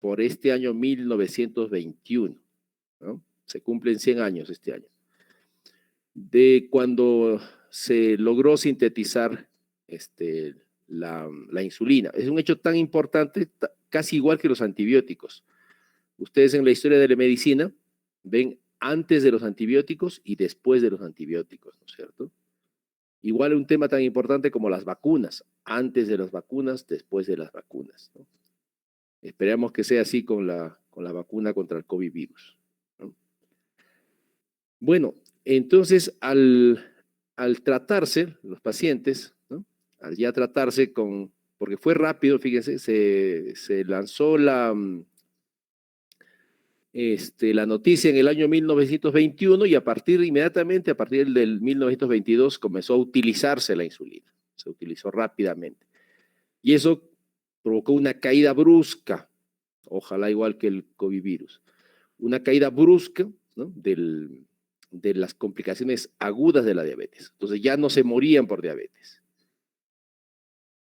por este año 1921, ¿no? Se cumplen 100 años este año, de cuando se logró sintetizar la insulina. Es un hecho tan importante, casi igual que los antibióticos. Ustedes en la historia de la medicina ven antes de los antibióticos y después de los antibióticos, ¿no es cierto? Igual un tema tan importante como las vacunas, antes de las vacunas, después de las vacunas, ¿no? Esperamos que sea así con la vacuna contra el COVID virus, ¿no? Bueno, entonces al tratarse los pacientes, ¿no? Al ya tratarse porque fue rápido, fíjense, se lanzó la noticia en el año 1921 y inmediatamente a partir del 1922 comenzó a utilizarse la insulina, se utilizó rápidamente. Y eso provocó una caída brusca, ojalá igual que el COVID virus, una caída brusca, ¿no? De las complicaciones agudas de la diabetes. Entonces ya no se morían por diabetes.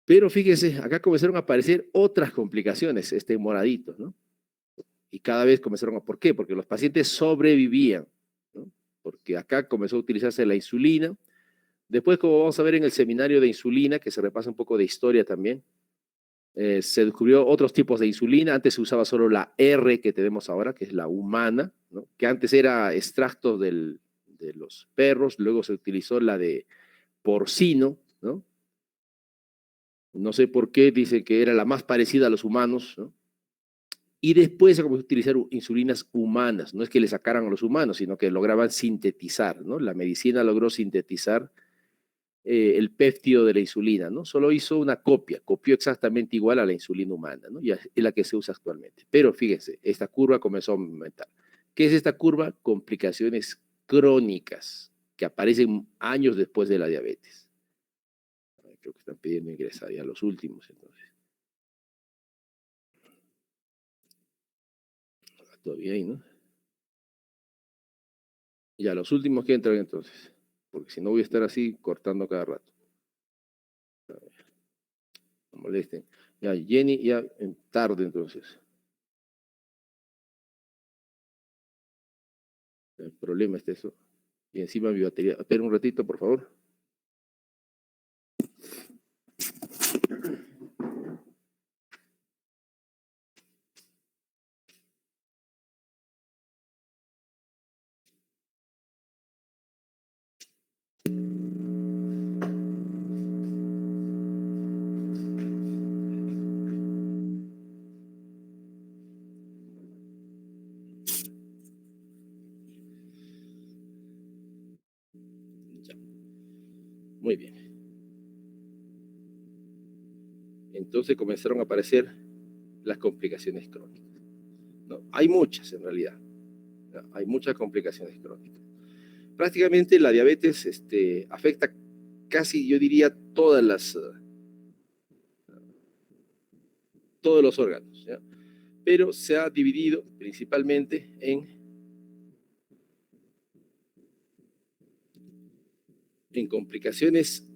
Pero fíjense, acá comenzaron a aparecer otras complicaciones, moraditos, ¿no? Y cada vez comenzaron ¿por qué? Porque los pacientes sobrevivían, ¿no? Porque acá comenzó a utilizarse la insulina. Después, como vamos a ver en el seminario de insulina, que se repasa un poco de historia también, se descubrió otros tipos de insulina. Antes se usaba solo la R que tenemos ahora, que es la humana, ¿no? Que antes era extracto de los perros, luego se utilizó la de porcino, ¿no? No sé por qué, dice que era la más parecida a los humanos, ¿no? Y después se comenzó a utilizar insulinas humanas. No es que le sacaran a los humanos, sino que lograban sintetizar, ¿no? La medicina logró sintetizar el péptido de la insulina, ¿no? Solo hizo una copia, copió exactamente igual a la insulina humana, ¿no? Y es la que se usa actualmente. Pero fíjense, esta curva comenzó a aumentar. ¿Qué es esta curva? Complicaciones crónicas que aparecen años después de la diabetes. Creo que están pidiendo ingresar ya los últimos, entonces. Todavía hay, ¿no? Ya, los últimos que entran entonces, porque si no voy a estar así cortando cada rato. No molesten. Ya, Jenny, ya en tarde entonces. El problema es eso. Y encima mi batería. Espera un ratito, por favor. Ya. Muy bien. Entonces comenzaron a aparecer las complicaciones crónicas. ¿No? Hay muchas en realidad. ¿No? Hay muchas complicaciones crónicas. Prácticamente la diabetes afecta casi, yo diría, todos los órganos, ¿ya? Pero se ha dividido principalmente en complicaciones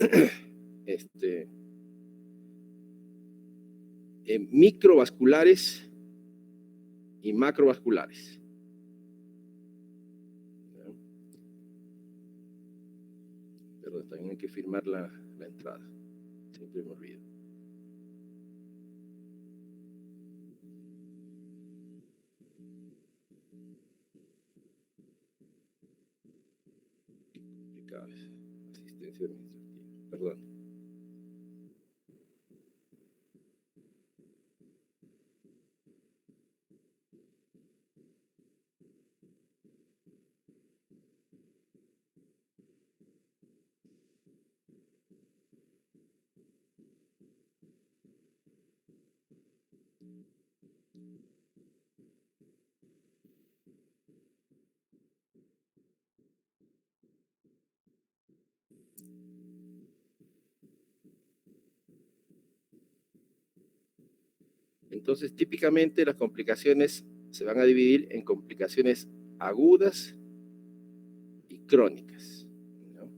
microvasculares y macrovasculares. Perdón, también hay que firmar la entrada. Siempre me olvido. Complicadas. Asistencia administrativa. Perdón. Entonces, típicamente las complicaciones se van a dividir en complicaciones agudas y crónicas, ¿no?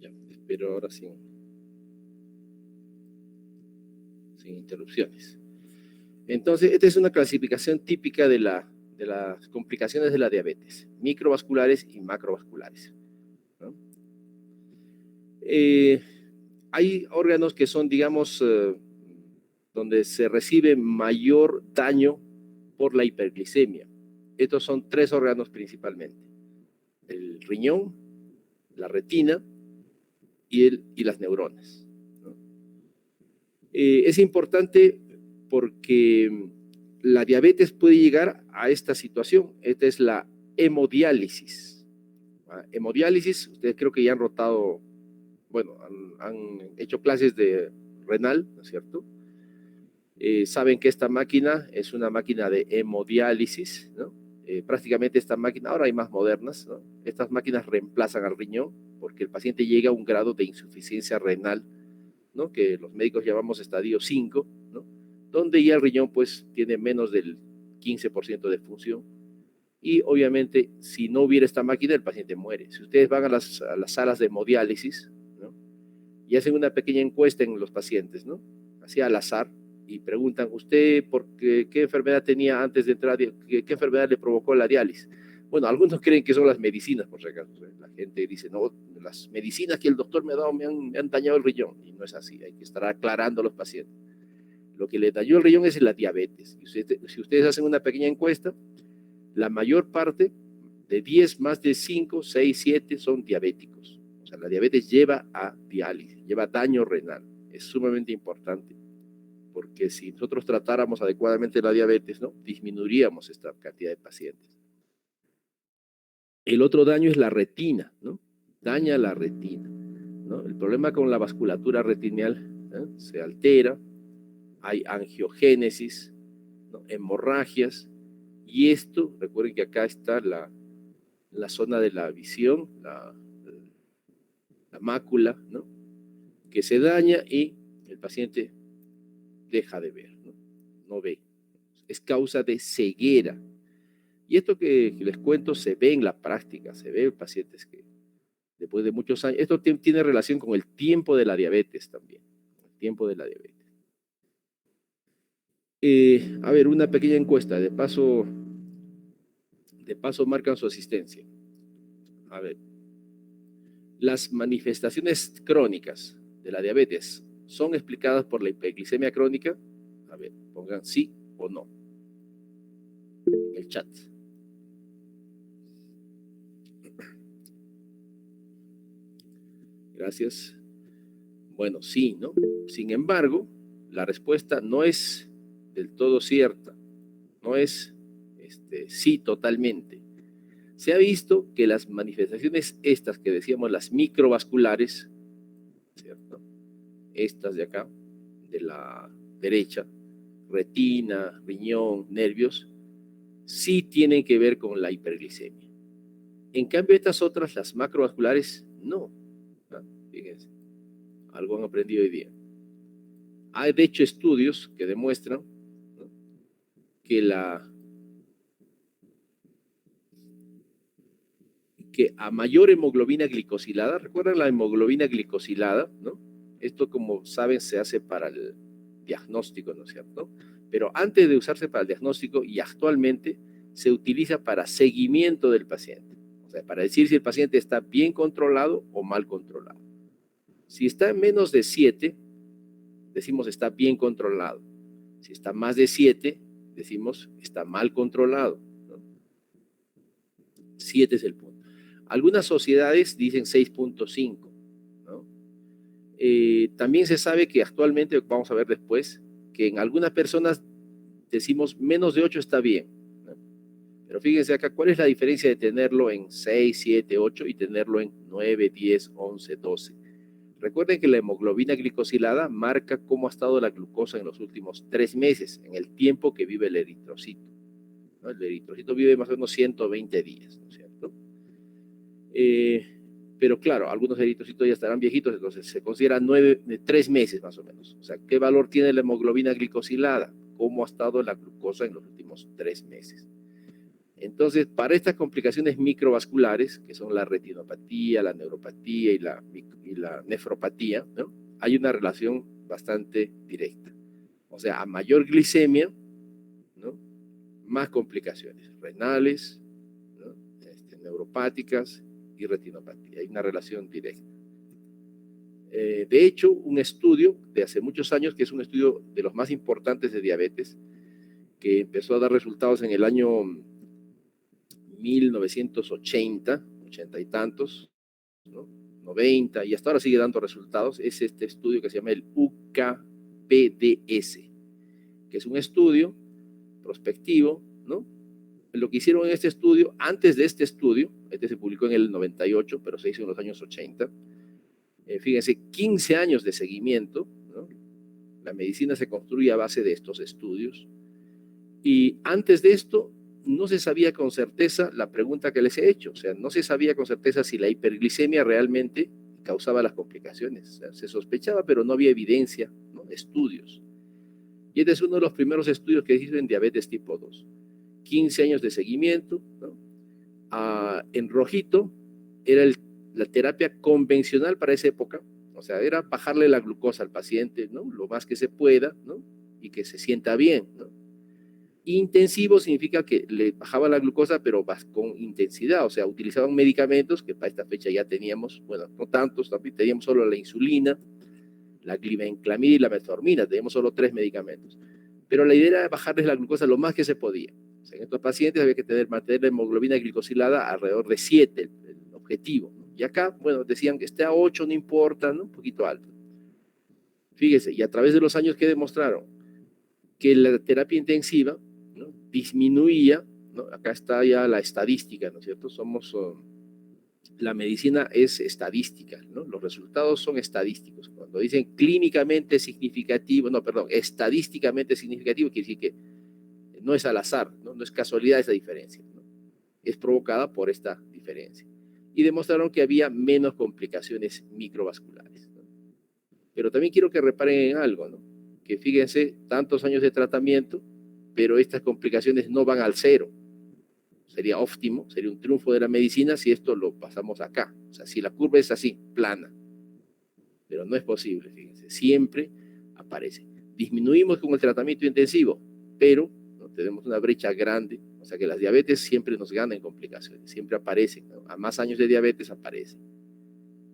Ya, espero ahora sin interrupciones. Entonces, esta es una clasificación típica de las complicaciones de la diabetes, microvasculares y macrovasculares, ¿no? Hay órganos que son, digamos, donde se recibe mayor daño por la hiperglicemia. Estos son 3 órganos principalmente: el riñón, la retina y las neuronas, ¿no? Es importante porque la diabetes puede llegar a esta situación. Esta es la hemodiálisis. Hemodiálisis, ustedes creo que ya han rotado, bueno, han hecho clases de renal, ¿no es cierto? Saben que esta máquina es una máquina de hemodiálisis, ¿no? Prácticamente esta máquina, ahora hay más modernas, ¿no? Estas máquinas reemplazan al riñón porque el paciente llega a un grado de insuficiencia renal, ¿no? Que los médicos llamamos estadio 5, ¿no? Donde ya el riñón pues tiene menos del 15% de función. Y obviamente, si no hubiera esta máquina, el paciente muere. Si ustedes van a las salas de hemodiálisis, ¿no? Y hacen una pequeña encuesta en los pacientes, ¿no? Así al azar, y preguntan, ¿usted qué enfermedad tenía antes de entrar? ¿Qué enfermedad le provocó la diálisis? Bueno, algunos creen que son las medicinas, por si acaso. La gente dice, no, las medicinas que el doctor me ha dado me han dañado el riñón. Y no es así, hay que estar aclarando a los pacientes. Lo que le dañó el riñón es la diabetes. Y si ustedes hacen una pequeña encuesta, la mayor parte de 10, más de 5, 6, 7 son diabéticos. O sea, la diabetes lleva a diálisis, lleva daño renal. Es sumamente importante, porque si nosotros tratáramos adecuadamente la diabetes, ¿no?, disminuiríamos esta cantidad de pacientes. El otro daño es la retina, ¿no? Daña la retina, ¿no? El problema con la vasculatura retinal, ¿eh?, se altera, hay angiogénesis, ¿no?, hemorragias, y esto, recuerden que acá está la zona de la visión, la mácula, ¿no?, que se daña y el paciente deja de ver, ¿no? No ve. Es causa de ceguera. Y esto que les cuento se ve en la práctica, se ve en pacientes que después de muchos años, esto tiene relación con el tiempo de la diabetes también, el tiempo de la diabetes. A ver, una pequeña encuesta, de paso marcan su asistencia. A ver, las manifestaciones crónicas de la diabetes son explicadas por la hiperglicemia crónica. A ver, pongan sí o no en el chat. Gracias. Bueno, sí, ¿no? Sin embargo, la respuesta no es del todo cierta, no es sí totalmente. Se ha visto que las manifestaciones estas que decíamos, las microvasculares, ¿cierto?, estas de acá, de la derecha, retina, riñón, nervios, sí tienen que ver con la hiperglicemia. En cambio, estas otras, las macrovasculares, no. Fíjense, algo han aprendido hoy día. Hay, de hecho, estudios que demuestran, ¿no?, que a mayor hemoglobina glicosilada, ¿recuerdan la hemoglobina glicosilada, no? Esto, como saben, se hace para el diagnóstico, ¿no es cierto? Pero antes de usarse para el diagnóstico, y actualmente se utiliza para seguimiento del paciente. O sea, para decir si el paciente está bien controlado o mal controlado. Si está en menos de 7, decimos está bien controlado. Si está más de 7, decimos está mal controlado, ¿no? 7 es el punto. Algunas sociedades dicen 6.5, ¿no? También se sabe que actualmente, vamos a ver después, que en algunas personas decimos menos de 8 está bien, ¿no? Pero fíjense acá, ¿cuál es la diferencia de tenerlo en 6, 7, 8 y tenerlo en 9, 10, 11, 12? Recuerden que la hemoglobina glicosilada marca cómo ha estado la glucosa en los últimos 3 meses, en el tiempo que vive el eritrocito, ¿no? El eritrocito vive más o menos 120 días, ¿no es cierto? Pero claro, algunos eritrocitos ya estarán viejitos, entonces se considera 3 meses más o menos. O sea, ¿qué valor tiene la hemoglobina glicosilada? ¿Cómo ha estado la glucosa en los últimos 3 meses? Entonces, para estas complicaciones microvasculares, que son la retinopatía, la neuropatía y la nefropatía, ¿no? Hay una relación bastante directa. O sea, a mayor glicemia, ¿no? Más complicaciones renales, ¿no? Neuropáticas y retinopatía. Hay una relación directa. De hecho, un estudio de hace muchos años, que es un estudio de los más importantes de diabetes, que empezó a dar resultados en el año 1980, 80 y tantos, ¿no? 90, y hasta ahora sigue dando resultados, es este estudio que se llama el UKPDS, que es un estudio prospectivo, ¿no? Lo que hicieron en este estudio, antes de este estudio, este se publicó en el 98, pero se hizo en los años 80, fíjense, 15 años de seguimiento, ¿no? La medicina se construye a base de estos estudios, y antes de esto no se sabía con certeza la pregunta que les he hecho, o sea, no se sabía con certeza si la hiperglicemia realmente causaba las complicaciones. O sea, se sospechaba, pero no había evidencia, ¿no? Estudios. Y este es uno de los primeros estudios que se hizo en diabetes tipo 2. 15 años de seguimiento, ¿no? En rojito era la terapia convencional para esa época, o sea, era bajarle la glucosa al paciente, ¿no? Lo más que se pueda, ¿no? Y que se sienta bien, ¿no? Intensivo significa que le bajaba la glucosa, pero con intensidad, o sea, utilizaban medicamentos que para esta fecha ya teníamos, bueno, no tantos, también teníamos solo la insulina, la glibenclamida y la metformina, teníamos solo 3 medicamentos. Pero la idea era bajarles la glucosa lo más que se podía. O sea, en estos pacientes había que mantener la hemoglobina glicosilada alrededor de 7, el objetivo, ¿no? Y acá, bueno, decían que esté a 8, no importa, ¿no? Un poquito alto. Fíjese, y a través de los años que demostraron que la terapia intensiva, ¿no? Disminuía, ¿no? Acá está ya la estadística, ¿no es cierto? La medicina es estadística, ¿no? Los resultados son estadísticos. Cuando dicen clínicamente significativo, no, perdón, estadísticamente significativo, quiere decir que no es al azar, ¿no? No es casualidad esa diferencia, ¿no? Es provocada por esta diferencia. Y demostraron que había menos complicaciones microvasculares, ¿no? Pero también quiero que reparen en algo, ¿no? Que fíjense, tantos años de tratamiento, pero estas complicaciones no van al cero. Sería óptimo, sería un triunfo de la medicina si esto lo pasamos acá. O sea, si la curva es así, plana. Pero no es posible, fíjense. Siempre aparece. Disminuimos con el tratamiento intensivo, pero ¿no? Tenemos una brecha grande. O sea que las diabetes siempre nos ganan en complicaciones, siempre aparecen, ¿no? A más años de diabetes aparecen.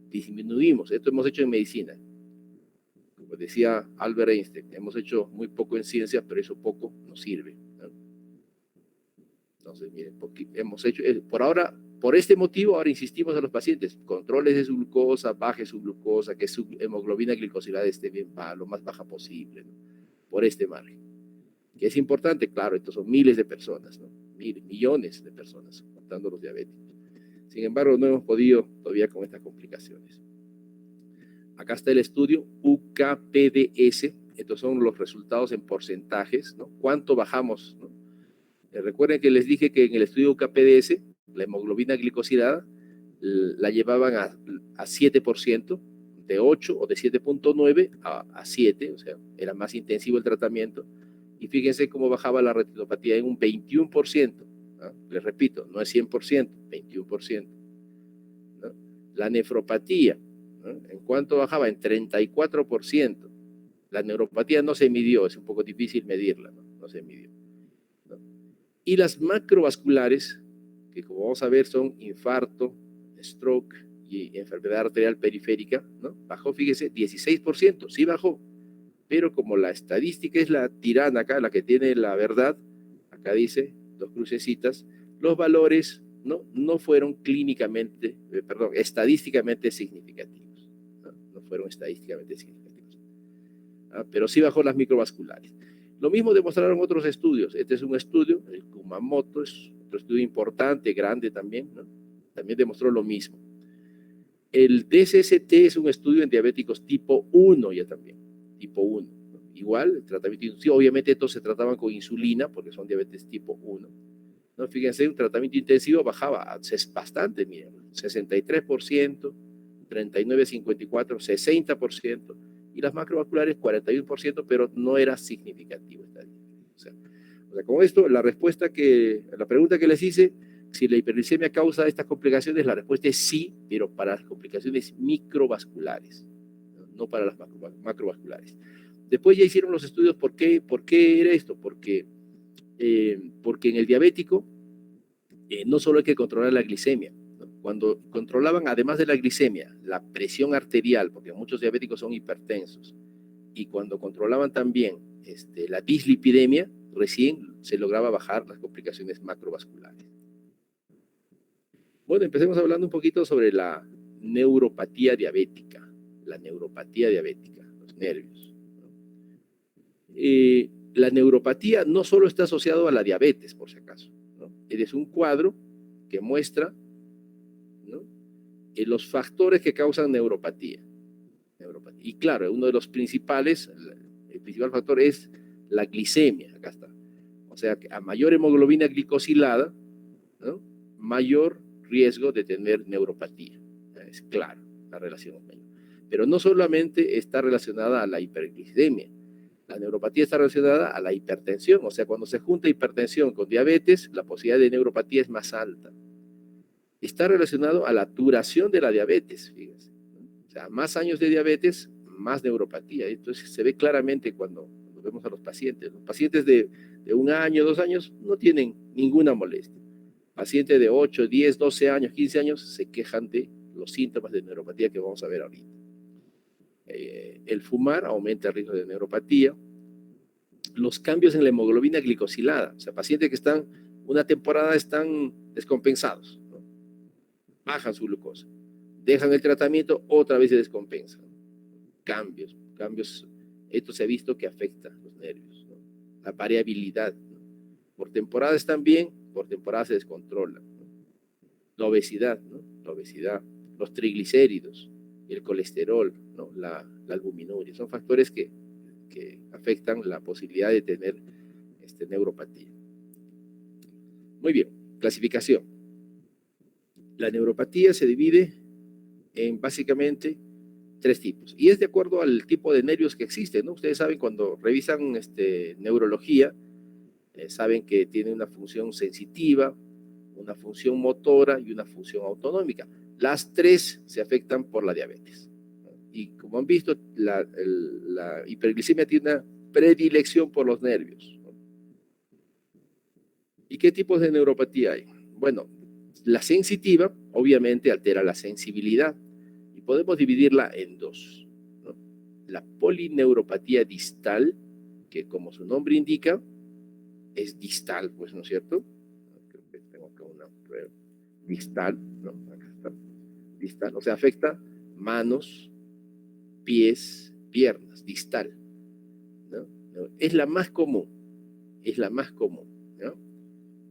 Disminuimos, esto hemos hecho en medicina. Como decía Albert Einstein, hemos hecho muy poco en ciencia, pero eso poco nos sirve, ¿no? Entonces, miren, hemos hecho, por ahora, por este motivo, ahora insistimos a los pacientes, controles de su glucosa, baje su glucosa, que su hemoglobina glicosilada esté bien baja, lo más baja posible, ¿no? Por este margen. Que es importante, claro, estos son miles de personas, ¿no? Millones de personas, contando los diabéticos. Sin embargo, no hemos podido todavía con estas complicaciones. Acá está el estudio UKPDS, estos son los resultados en porcentajes, ¿no? ¿Cuánto bajamos, ¿no? Recuerden que les dije que en el estudio UKPDS, la hemoglobina glicosilada la llevaban a 7%, de 8 o de 7.9 a 7, o sea, era más intensivo el tratamiento. Y fíjense cómo bajaba la retinopatía en un 21%. ¿No? Les repito, no es 100%, 21%. ¿No? La nefropatía, ¿no? ¿En cuánto bajaba? En 34%. La neuropatía no se midió, es un poco difícil medirla, ¿no? No se midió. ¿No? Y las macrovasculares, que como vamos a ver son infarto, stroke y enfermedad arterial periférica, ¿no? Bajó, fíjese, 16%, sí bajó, pero como la estadística es la tirana acá, la que tiene la verdad, acá dice, 2 crucecitas, los valores no fueron clínicamente, estadísticamente significativos, no fueron estadísticamente significativos, pero sí bajó las microvasculares. Lo mismo demostraron otros estudios. Este es un estudio, el Kumamoto es otro estudio importante, grande también, ¿no? También demostró lo mismo. El DSST es un estudio en diabéticos tipo 1 ya también, tipo 1. ¿No? Igual, el tratamiento, sí, obviamente estos se trataban con insulina porque son diabetes tipo 1. ¿No? Fíjense, un tratamiento intensivo bajaba bastante, miren, 63%, 39,54%, 60%, y las macrovasculares 41%, pero no era significativo. O sea, sea, con esto, la pregunta que les hice, si la hiperglicemia causa estas complicaciones, la respuesta es sí, pero para las complicaciones microvasculares, no para las macrovasculares. Después ya hicieron los estudios, ¿por qué era esto? Porque en el diabético no solo hay que controlar la glicemia, ¿no? Cuando controlaban, además de la glicemia, la presión arterial, porque muchos diabéticos son hipertensos, y cuando controlaban también la dislipidemia, recién se lograba bajar las complicaciones macrovasculares. Bueno, empecemos hablando un poquito sobre la neuropatía diabética, los nervios. La neuropatía no solo está asociado a la diabetes, por si acaso, ¿no? Es un cuadro que muestra, ¿no?, los factores que causan neuropatía. Y claro, uno de los principales, el principal factor es la glicemia, acá está. O sea, que a mayor hemoglobina glicosilada, ¿no?, mayor riesgo de tener neuropatía. Es claro, la relación es mayor. Pero no solamente está relacionada a la hiperglicemia. La neuropatía está relacionada a la hipertensión. O sea, cuando se junta hipertensión con diabetes, la posibilidad de neuropatía es más alta. Está relacionado a la duración de la diabetes, fíjense. O sea, más años de diabetes, más neuropatía. Entonces se ve claramente cuando vemos a los pacientes. Los pacientes de 1 año, 2 años no tienen ninguna molestia. Pacientes de 8, 10, 12 años, 15 años se quejan de los síntomas de neuropatía que vamos a ver ahorita. El fumar aumenta el riesgo de neuropatía. Los cambios en la hemoglobina glicosilada. O sea, pacientes que están una temporada están descompensados, ¿no?, bajan su glucosa, dejan el tratamiento, otra vez se descompensan. Cambios. Esto se ha visto que afecta los nervios, ¿no? La variabilidad, ¿no? Por temporada están bien, por temporada se descontrolan, ¿no? La obesidad, ¿no? Los triglicéridos, el colesterol, ¿no?, la albuminuria, son factores que afectan la posibilidad de tener neuropatía. Muy bien, clasificación. La neuropatía se divide en básicamente 3 tipos, y es de acuerdo al tipo de nervios que existen, ¿no? Ustedes saben, cuando revisan neurología, saben que tiene una función sensitiva, una función motora y una función autonómica. Las 3 se afectan por la diabetes. Y como han visto, la hiperglicemia tiene una predilección por los nervios. ¿Y qué tipos de neuropatía hay? Bueno, la sensitiva obviamente altera la sensibilidad y podemos dividirla en 2, ¿no? La polineuropatía distal, que como su nombre indica, es distal, pues, ¿no es cierto? Creo que tengo acá una prueba. Distal, ¿no? Acá está. Distal, o sea, afecta manos, pies, piernas, distal, ¿no? Es la más común, ¿no?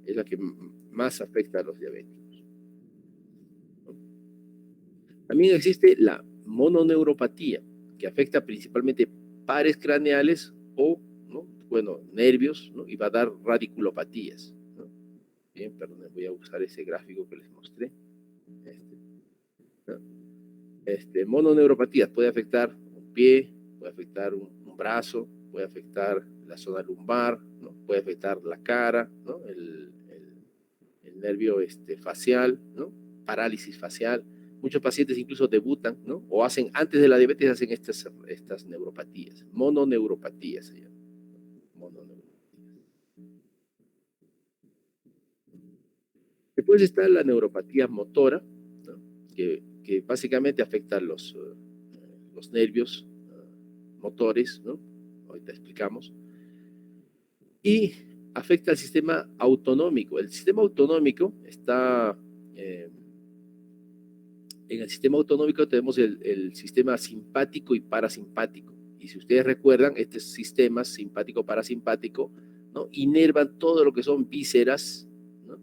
Es la que más afecta a los diabéticos, ¿no? También existe la mononeuropatía, que afecta principalmente pares craneales o, ¿no?, bueno, nervios, ¿no?, y va a dar radiculopatías, ¿no? Bien, perdón, voy a usar ese gráfico que les mostré. ¿No? Mononeuropatías puede afectar un pie, puede afectar un brazo, puede afectar la zona lumbar, ¿no?, puede afectar la cara, ¿no?, el nervio facial, ¿no?, parálisis facial. Muchos pacientes incluso debutan, ¿no?, o hacen antes de la diabetes, hacen estas neuropatías, mononeuropatías se llaman. Después está la neuropatía motora, ¿no?, que básicamente afecta los nervios motores, ¿no?, ahorita explicamos, y afecta al sistema autonómico. El sistema autonómico está, en el sistema autonómico tenemos el sistema simpático y parasimpático, y si ustedes recuerdan, estos sistemas simpático-parasimpático, ¿no?, inervan todo lo que son vísceras, ¿no?,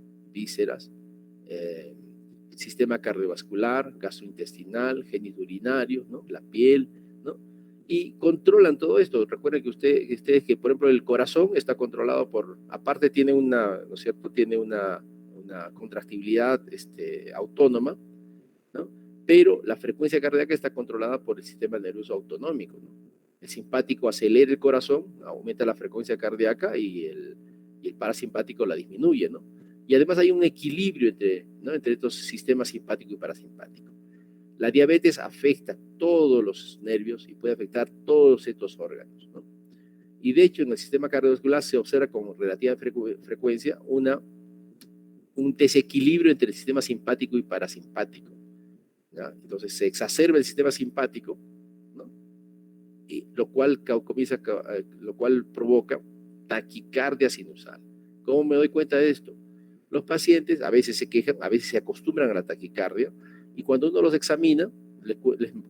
sistema cardiovascular, gastrointestinal, genitourinario, ¿no?, la piel, ¿no?, y controlan todo esto. Recuerden que ustedes, por ejemplo, el corazón está controlado aparte tiene ¿no es cierto?, tiene una contractibilidad autónoma, ¿no?, pero la frecuencia cardíaca está controlada por el sistema nervioso autonómico, ¿no? El simpático acelera el corazón, aumenta la frecuencia cardíaca, y y el parasimpático la disminuye, ¿no? Y además hay un equilibrio entre estos sistemas simpático y parasimpático. La diabetes afecta todos los nervios y puede afectar todos estos órganos, ¿no? Y de hecho en el sistema cardiovascular se observa con relativa frecuencia un desequilibrio entre el sistema simpático y parasimpático, ¿ya? Entonces se exacerba el sistema simpático, ¿no? Y lo cual provoca taquicardia sinusal. ¿Cómo me doy cuenta de esto? Los pacientes a veces se quejan, a veces se acostumbran a la taquicardia, y cuando uno los examina, les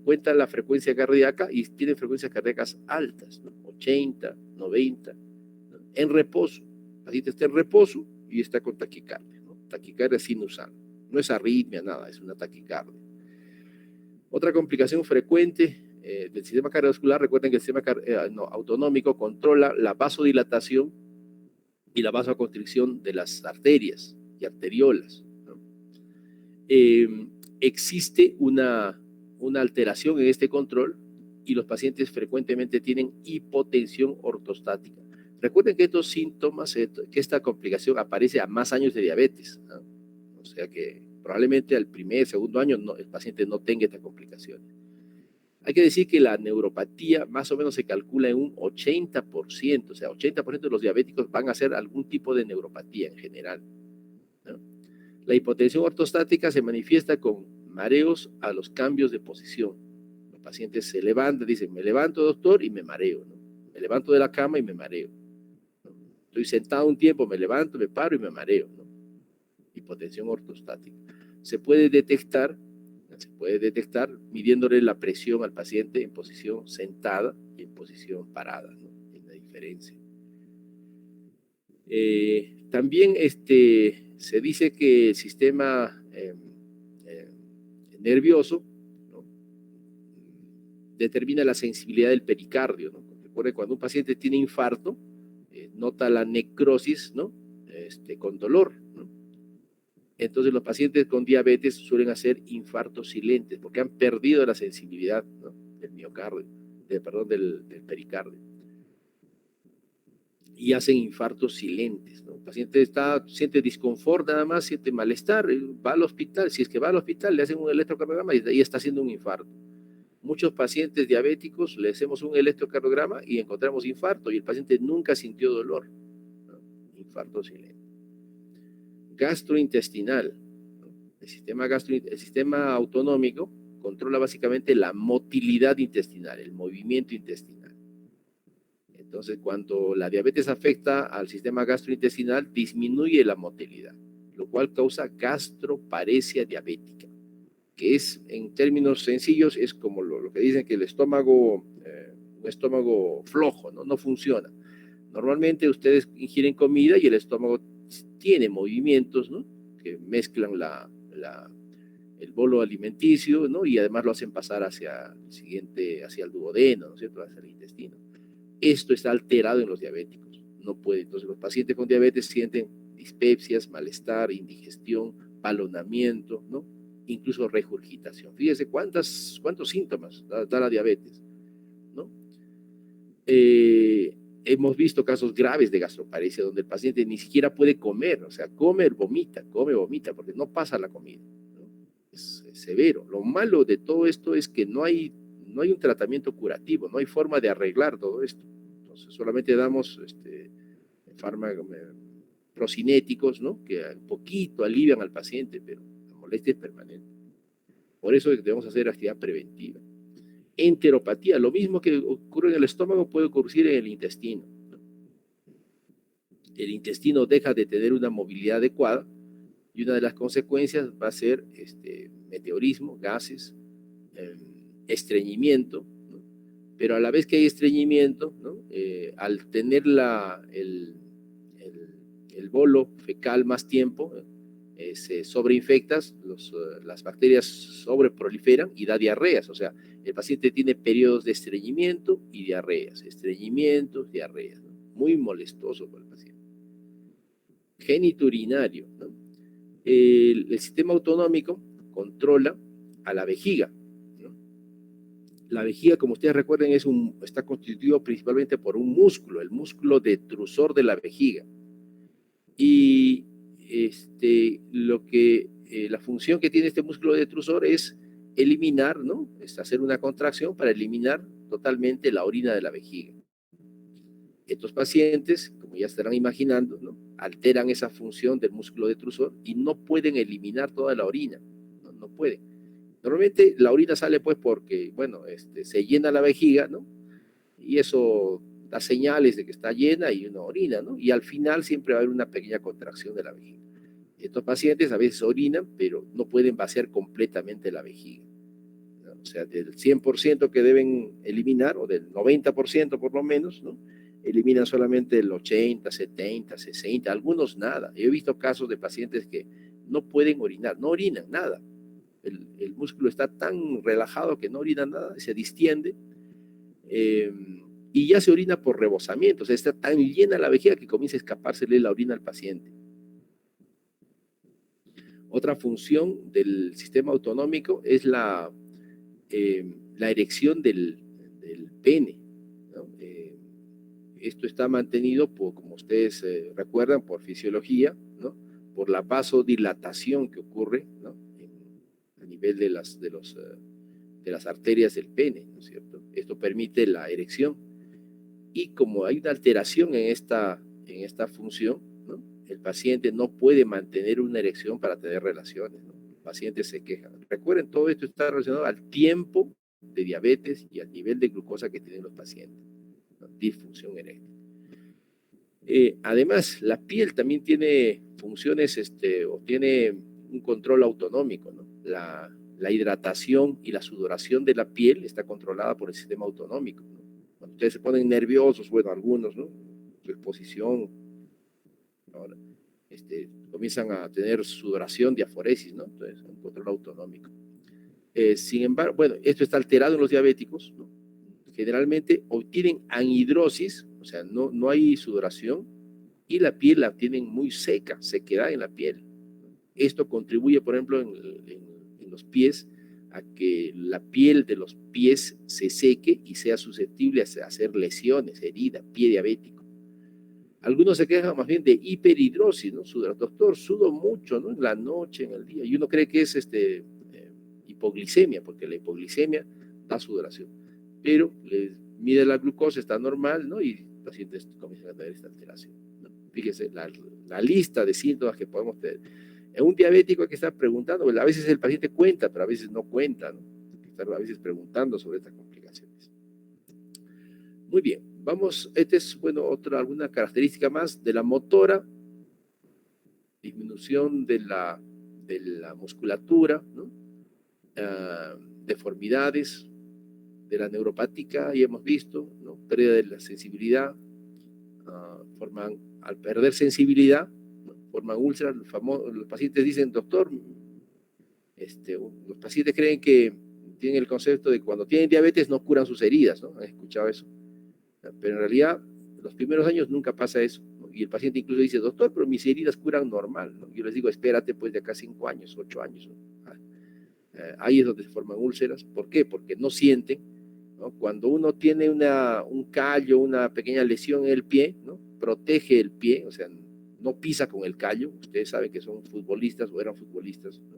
cuenta la frecuencia cardíaca y tienen frecuencias cardíacas altas, ¿no? 80, 90, ¿no? En reposo. El paciente está en reposo y está con taquicardia, ¿no? Taquicardia sinusal. No es arritmia, nada, es una taquicardia. Otra complicación frecuente del sistema cardiovascular, recuerden que el sistema autonómico controla la vasodilatación y la vasoconstricción de las arterias y arteriolas, ¿no? Existe una alteración en este control y los pacientes frecuentemente tienen hipotensión ortostática. Recuerden que estos síntomas, que esta complicación aparece a más años de diabetes, ¿no? O sea que probablemente al primer, segundo año el paciente no tenga esta complicación. Hay que decir que la neuropatía más o menos se calcula en un 80%, o sea, 80% de los diabéticos van a hacer algún tipo de neuropatía en general, ¿no? La hipotensión ortostática se manifiesta con mareos a los cambios de posición. Los pacientes se levantan, dicen, me levanto, doctor, y me mareo, ¿no? Me levanto de la cama y me mareo, ¿no? Estoy sentado un tiempo, me levanto, me paro y me mareo, ¿no? Hipotensión ortostática. Se puede detectar midiéndole la presión al paciente en posición sentada y en posición parada, ¿no? Hay una diferencia. También se dice que el sistema nervioso, ¿no?, determina la sensibilidad del pericardio, ¿no? Recuerde, cuando un paciente tiene infarto, nota la necrosis, ¿no?, con dolor, ¿no? Entonces los pacientes con diabetes suelen hacer infartos silentes porque han perdido la sensibilidad, ¿no?, del miocardio, del pericardio, y hacen infartos silentes, ¿no? El paciente siente disconfort nada más, siente malestar, va al hospital, si es que va al hospital le hacen un electrocardiograma y ahí está haciendo un infarto. Muchos pacientes diabéticos le hacemos un electrocardiograma y encontramos infarto y el paciente nunca sintió dolor, ¿no? Infarto silente. Gastrointestinal, ¿no? El sistema autonómico controla básicamente la motilidad intestinal, el movimiento intestinal. Entonces, cuando la diabetes afecta al sistema gastrointestinal, disminuye la motilidad, lo cual causa gastroparesia diabética, que es, en términos sencillos, es como lo que dicen que el estómago, un estómago flojo, ¿no? No funciona. Normalmente ustedes ingieren comida y el estómago tiene movimientos, ¿no?, que mezclan el bolo alimenticio, ¿no?, y además lo hacen pasar hacia el duodeno, ¿no es cierto?, hacia el intestino. Esto está alterado en los diabéticos, no puede. Entonces los pacientes con diabetes sienten dispepsias, malestar, indigestión, balonamiento, ¿no?, incluso regurgitación. Fíjese cuántos síntomas da la diabetes, ¿no? Hemos visto casos graves de gastroparesia donde el paciente ni siquiera puede comer, o sea, come, vomita, porque no pasa la comida, ¿no? Es severo. Lo malo de todo esto es que no hay un tratamiento curativo, no hay forma de arreglar todo esto. Entonces solamente damos fármacos procinéticos, ¿no?, que un poquito alivian al paciente, pero la molestia es permanente. Por eso debemos hacer actividad preventiva. Enteropatía, lo mismo que ocurre en el estómago puede ocurrir en el intestino, ¿no? El intestino deja de tener una movilidad adecuada y una de las consecuencias va a ser meteorismo, gases, estreñimiento, ¿no? Pero a la vez que hay estreñimiento, ¿no?, al tener el bolo fecal más tiempo, se sobreinfectas, las bacterias sobreproliferan y da diarreas. O sea, el paciente tiene periodos de estreñimiento y diarreas, ¿no? Muy molestoso para el paciente. Genitourinario, ¿no? El sistema autonómico controla a la vejiga, ¿no? La vejiga, como ustedes recuerden, está constituido principalmente por un músculo, el músculo detrusor de la vejiga. Y la función que tiene este músculo detrusor es eliminar, ¿no? Es hacer una contracción para eliminar totalmente la orina de la vejiga. Estos pacientes, como ya estarán imaginando, ¿no? Alteran esa función del músculo detrusor y no pueden eliminar toda la orina, no pueden. Normalmente la orina sale pues porque, bueno, se llena la vejiga, ¿no? Y eso da señales de que está llena y uno orina, ¿no? Y al final siempre va a haber una pequeña contracción de la vejiga. Estos pacientes a veces orinan, pero no pueden vaciar completamente la vejiga, ¿no? O sea, del 100% que deben eliminar, o del 90% por lo menos, ¿no? Eliminan solamente el 80, 70, 60, algunos nada. Yo he visto casos de pacientes que no pueden orinar, no orinan nada. El músculo está tan relajado que no orina nada, se distiende, y ya se orina por rebosamiento, o sea, está tan llena la vejiga que comienza a escapársele la orina al paciente. Otra función del sistema autonómico es la erección del pene, ¿no? Esto está mantenido, como ustedes recuerdan, por fisiología, ¿no? Por la vasodilatación que ocurre, ¿no? A nivel de las arterias del pene, ¿no es cierto? Esto permite la erección. Y como hay una alteración en esta función, ¿no? El paciente no puede mantener una erección para tener relaciones, ¿no? El paciente se queja. Recuerden, todo esto está relacionado al tiempo de diabetes y al nivel de glucosa que tienen los pacientes, ¿no? Disfunción eréctil. Además, la piel también tiene funciones, o tiene un control autonómico, ¿no? La hidratación y la sudoración de la piel está controlada por el sistema autonómico, ¿no? Cuando ustedes se ponen nerviosos, bueno, algunos, ¿no? Su exposición, ahora, comienzan a tener sudoración, diaforesis, ¿no? Entonces, un control autonómico. Sin embargo, bueno, esto está alterado en los diabéticos, ¿no? Generalmente obtienen anhidrosis, o sea, no hay sudoración, y la piel la tienen muy seca, sequedad en la piel. Esto contribuye, por ejemplo, en los pies, a que la piel de los pies se seque y sea susceptible a hacer lesiones, heridas, pie diabético. Algunos se quejan más bien de hiperhidrosis, ¿no? Doctor, sudo mucho, ¿no? En la noche, en el día, y uno cree que es hipoglicemia, porque la hipoglicemia da sudoración, pero les mide la glucosa, está normal, ¿no? Y los pacientes comienzan a tener esta alteración, ¿no? Fíjese la lista de síntomas que podemos tener. En un diabético hay que estar preguntando, a veces el paciente cuenta, pero a veces no cuenta, ¿no? Hay que estar a veces preguntando sobre estas complicaciones. Muy bien, vamos, es, bueno, alguna característica más de la motora, disminución de la musculatura, ¿no? Deformidades de la neuropática, ya hemos visto, ¿no? Pérdida de la sensibilidad, al perder sensibilidad, ¿no? Forman úlceras. Los pacientes dicen, doctor, los pacientes creen que tienen el concepto de que cuando tienen diabetes no curan sus heridas, ¿no? ¿Han escuchado eso? Pero en realidad, en los primeros años nunca pasa eso, ¿no? Y el paciente incluso dice, doctor, pero mis heridas curan normal, ¿no? Yo les digo, espérate pues de acá 5 años, 8 años, ¿no? Ahí es donde se forman úlceras. ¿Por qué? Porque no sienten, ¿no? Cuando uno tiene un callo, una pequeña lesión en el pie, ¿no? Protege el pie, o sea, no pisa con el callo. Ustedes saben que son futbolistas o eran futbolistas, ¿no?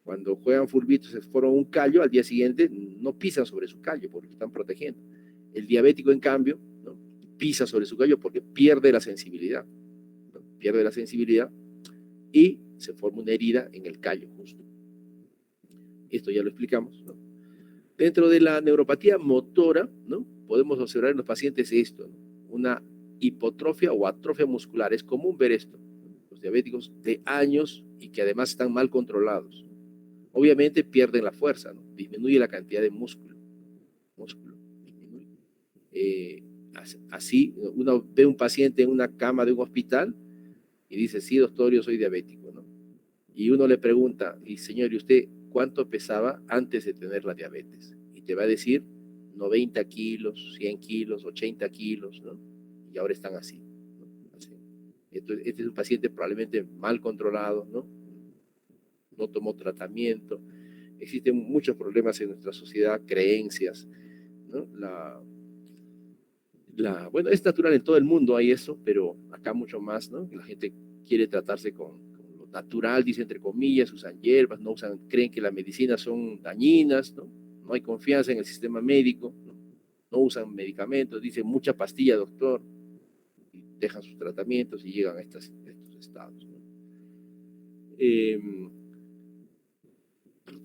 Cuando juegan fulbito, se forman un callo, al día siguiente no pisan sobre su callo porque están protegiendo. El diabético, en cambio, ¿no? Pisa sobre su callo porque pierde la sensibilidad, ¿no? Pierde la sensibilidad y se forma una herida en el callo justo. Esto ya lo explicamos, ¿no? Dentro de la neuropatía motora, ¿no? Podemos observar en los pacientes esto, ¿no? Una hipotrofia o atrofia muscular. Es común ver esto, ¿no? Los diabéticos de años y que además están mal controlados. Obviamente pierden la fuerza, ¿no? Disminuye la cantidad de músculo disminuye. Así, uno ve un paciente en una cama de un hospital y dice, sí, doctor, yo soy diabético, ¿no? Y uno le pregunta, y señor, ¿y usted cuánto pesaba antes de tener la diabetes? Y te va a decir 90 kilos, 100 kilos, 80 kilos, ¿no? Y ahora están así, ¿no? Así. Entonces, este es un paciente probablemente mal controlado, ¿no? No tomó tratamiento. Existen muchos problemas en nuestra sociedad, creencias, ¿no? Bueno, es natural en todo el mundo, hay eso, pero acá mucho más, ¿no? La gente quiere tratarse con lo natural, dice entre comillas, usan hierbas, no usan, creen que las medicinas son dañinas, ¿no? No hay confianza en el sistema médico, ¿no? No usan medicamentos, dicen mucha pastilla, doctor, y dejan sus tratamientos y llegan a estos estados, ¿no?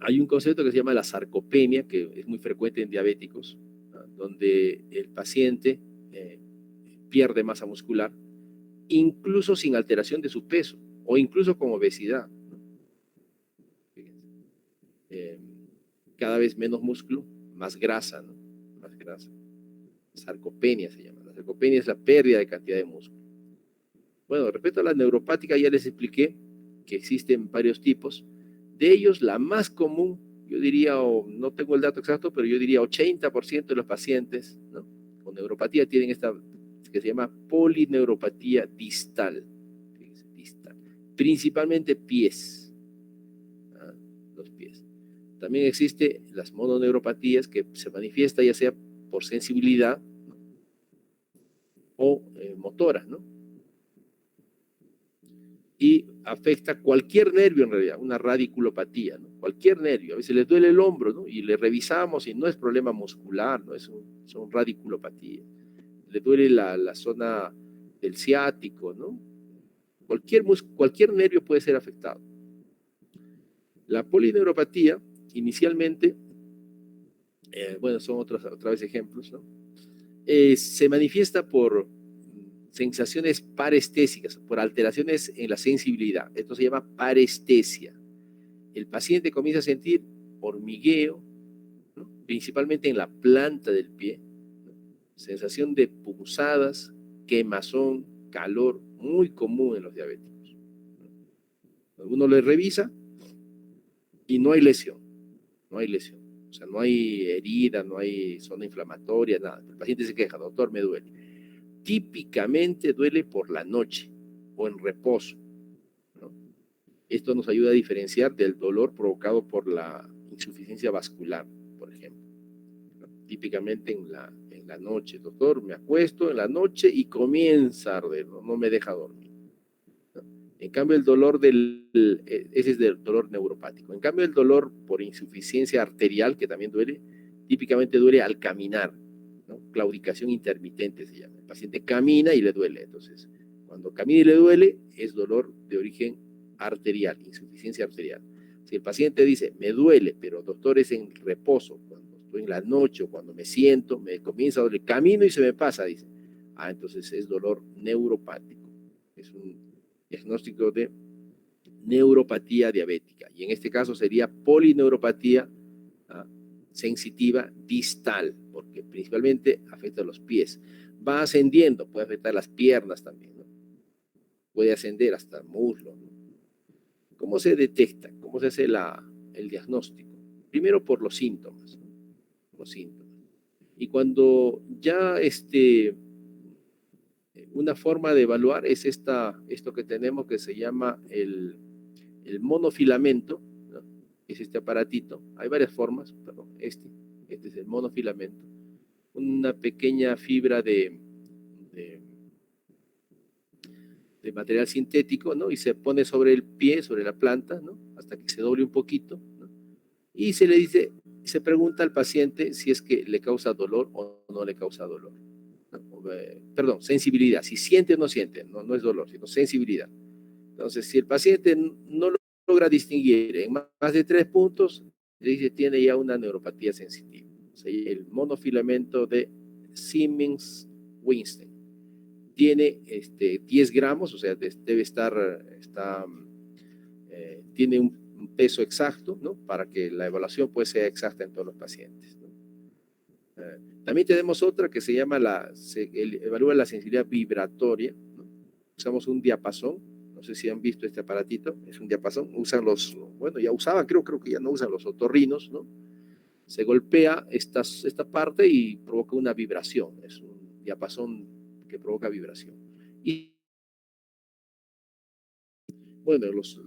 Hay un concepto que se llama la sarcopenia, que es muy frecuente en diabéticos, ¿no? Donde el paciente pierde masa muscular, incluso sin alteración de su peso, o incluso con obesidad, ¿no? Cada vez menos músculo, más grasa, ¿no? Más grasa. Sarcopenia se llama. La sarcopenia es la pérdida de cantidad de músculo. Bueno, respecto a la neuropática, ya les expliqué que existen varios tipos. De ellos, la más común, yo diría, o no tengo el dato exacto, pero yo diría 80% de los pacientes, ¿no?, con neuropatía tienen esta que se llama polineuropatía distal. Distal. Principalmente pies. Los pies. También existe las mononeuropatías que se manifiesta ya sea por sensibilidad, ¿no?, o motora, ¿no? Y afecta cualquier nervio en realidad, una radiculopatía, ¿no? Cualquier nervio. A veces les duele el hombro, ¿no? Y le revisamos y no es problema muscular, ¿no? Son radiculopatía. Le duele la zona del ciático, ¿no? Cualquier nervio puede ser afectado. La polineuropatía, inicialmente, bueno, son otra vez ejemplos, ¿no? Se manifiesta por sensaciones parestésicas, por alteraciones en la sensibilidad. Esto se llama parestesia. El paciente comienza a sentir hormigueo, ¿no?, principalmente en la planta del pie, ¿no?, sensación de punzadas, quemazón, calor, muy común en los diabéticos. Uno le revisa y no hay lesión, no hay lesión. O sea, no hay herida, no hay zona inflamatoria, nada. El paciente se queja, doctor, me duele. Típicamente duele por la noche o en reposo, ¿no? Esto nos ayuda a diferenciar del dolor provocado por la insuficiencia vascular, por ejemplo, ¿no? Típicamente en la noche, doctor, me acuesto en la noche y comienza a arder, no me deja dormir, ¿no? En cambio, el dolor ese es del dolor neuropático. En cambio, el dolor por insuficiencia arterial, que también duele, típicamente duele al caminar, ¿no? Claudicación intermitente se llama. El paciente camina y le duele. Entonces, cuando camina y le duele, es dolor de origen arterial, insuficiencia arterial. Si el paciente dice, me duele, pero doctor, es en reposo, cuando estoy en la noche o cuando me siento, me comienza a doler, camino y se me pasa, dice. Entonces es dolor neuropático. Es un diagnóstico de neuropatía diabética. Y en este caso sería polineuropatía sensitiva distal, porque principalmente afecta a los pies. Va ascendiendo, puede afectar las piernas también, ¿no? Puede ascender hasta el muslo, ¿no? ¿Cómo se detecta? ¿Cómo se hace el diagnóstico? Primero por los síntomas, ¿no? Los síntomas. Y cuando ya una forma de evaluar es esto que tenemos que se llama el monofilamento, ¿no?, es este aparatito. Hay varias formas, perdón, este es el monofilamento, una pequeña fibra de material sintético, ¿no? Y se pone sobre el pie, sobre la planta, ¿no?, hasta que se doble un poquito, ¿no? Y se pregunta al paciente si es que le causa dolor o no le causa dolor, ¿no? Perdón, sensibilidad, si siente o no siente, no es dolor, sino sensibilidad. Entonces, si el paciente no logra distinguir en más de 3 puntos, le dice tiene ya una neuropatía sensitiva. O sea, el monofilamento de Siemens-Winstein tiene 10 gramos, o sea, debe tiene un peso exacto, ¿no?, para que la evaluación pues sea exacta en todos los pacientes, ¿no? También tenemos otra que se llama evalúa la sensibilidad vibratoria, ¿no? Usamos un diapasón. No sé si han visto este aparatito, es un diapasón. Bueno, ya usaban, creo que ya no usan los otorrinos, ¿no? Se golpea esta parte y provoca una vibración. Es un diapasón que provoca vibración. Y bueno, los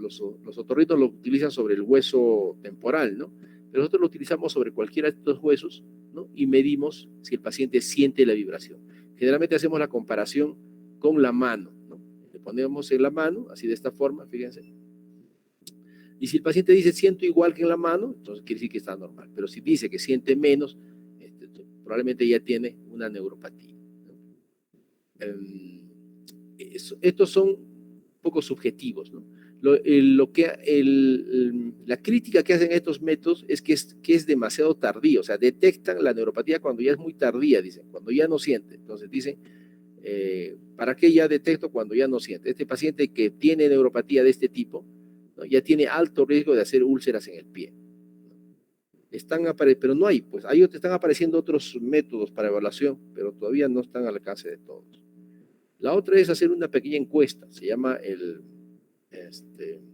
otorrinos lo utilizan sobre el hueso temporal, ¿no? Pero nosotros lo utilizamos sobre cualquiera de estos huesos, ¿no? Y medimos si el paciente siente la vibración. Generalmente hacemos la comparación con la mano, ¿no? Le ponemos en la mano, así de esta forma, fíjense. Y si el paciente dice siento igual que en la mano, entonces quiere decir que está normal. Pero si dice que siente menos, probablemente ya tiene una neuropatía. Estos son un poco subjetivos, ¿no? La crítica que hacen estos métodos es que es demasiado tardío, o sea, detectan la neuropatía cuando ya es muy tardía, dicen, cuando ya no siente. Entonces dicen, ¿para qué ya detecto cuando ya no siente? Este paciente que tiene neuropatía de este tipo, ¿no? Ya tiene alto riesgo de hacer úlceras en el pie. Pero no hay, pues ahí están apareciendo otros métodos para evaluación, pero todavía no están al alcance de todos. La otra es hacer una pequeña encuesta, se llama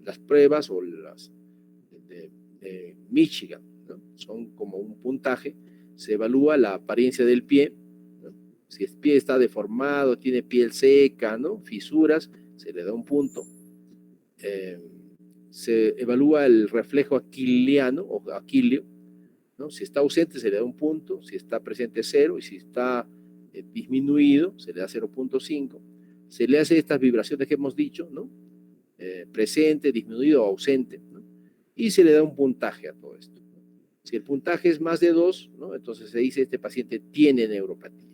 las pruebas o las de Michigan, ¿no? Son como un puntaje, se evalúa la apariencia del pie, ¿no? Si el pie está deformado, tiene piel seca, ¿no? Fisuras, se le da un punto. Se evalúa el reflejo aquiliano o aquilio, ¿no? Si está ausente se le da un punto, si está presente 0 y si está disminuido se le da 0.5. Se le hace estas vibraciones que hemos dicho, ¿no? Presente, disminuido o ausente, ¿no? Y se le da un puntaje a todo esto, ¿no? Si el puntaje es más de 2, ¿no? Entonces se dice este paciente tiene neuropatía,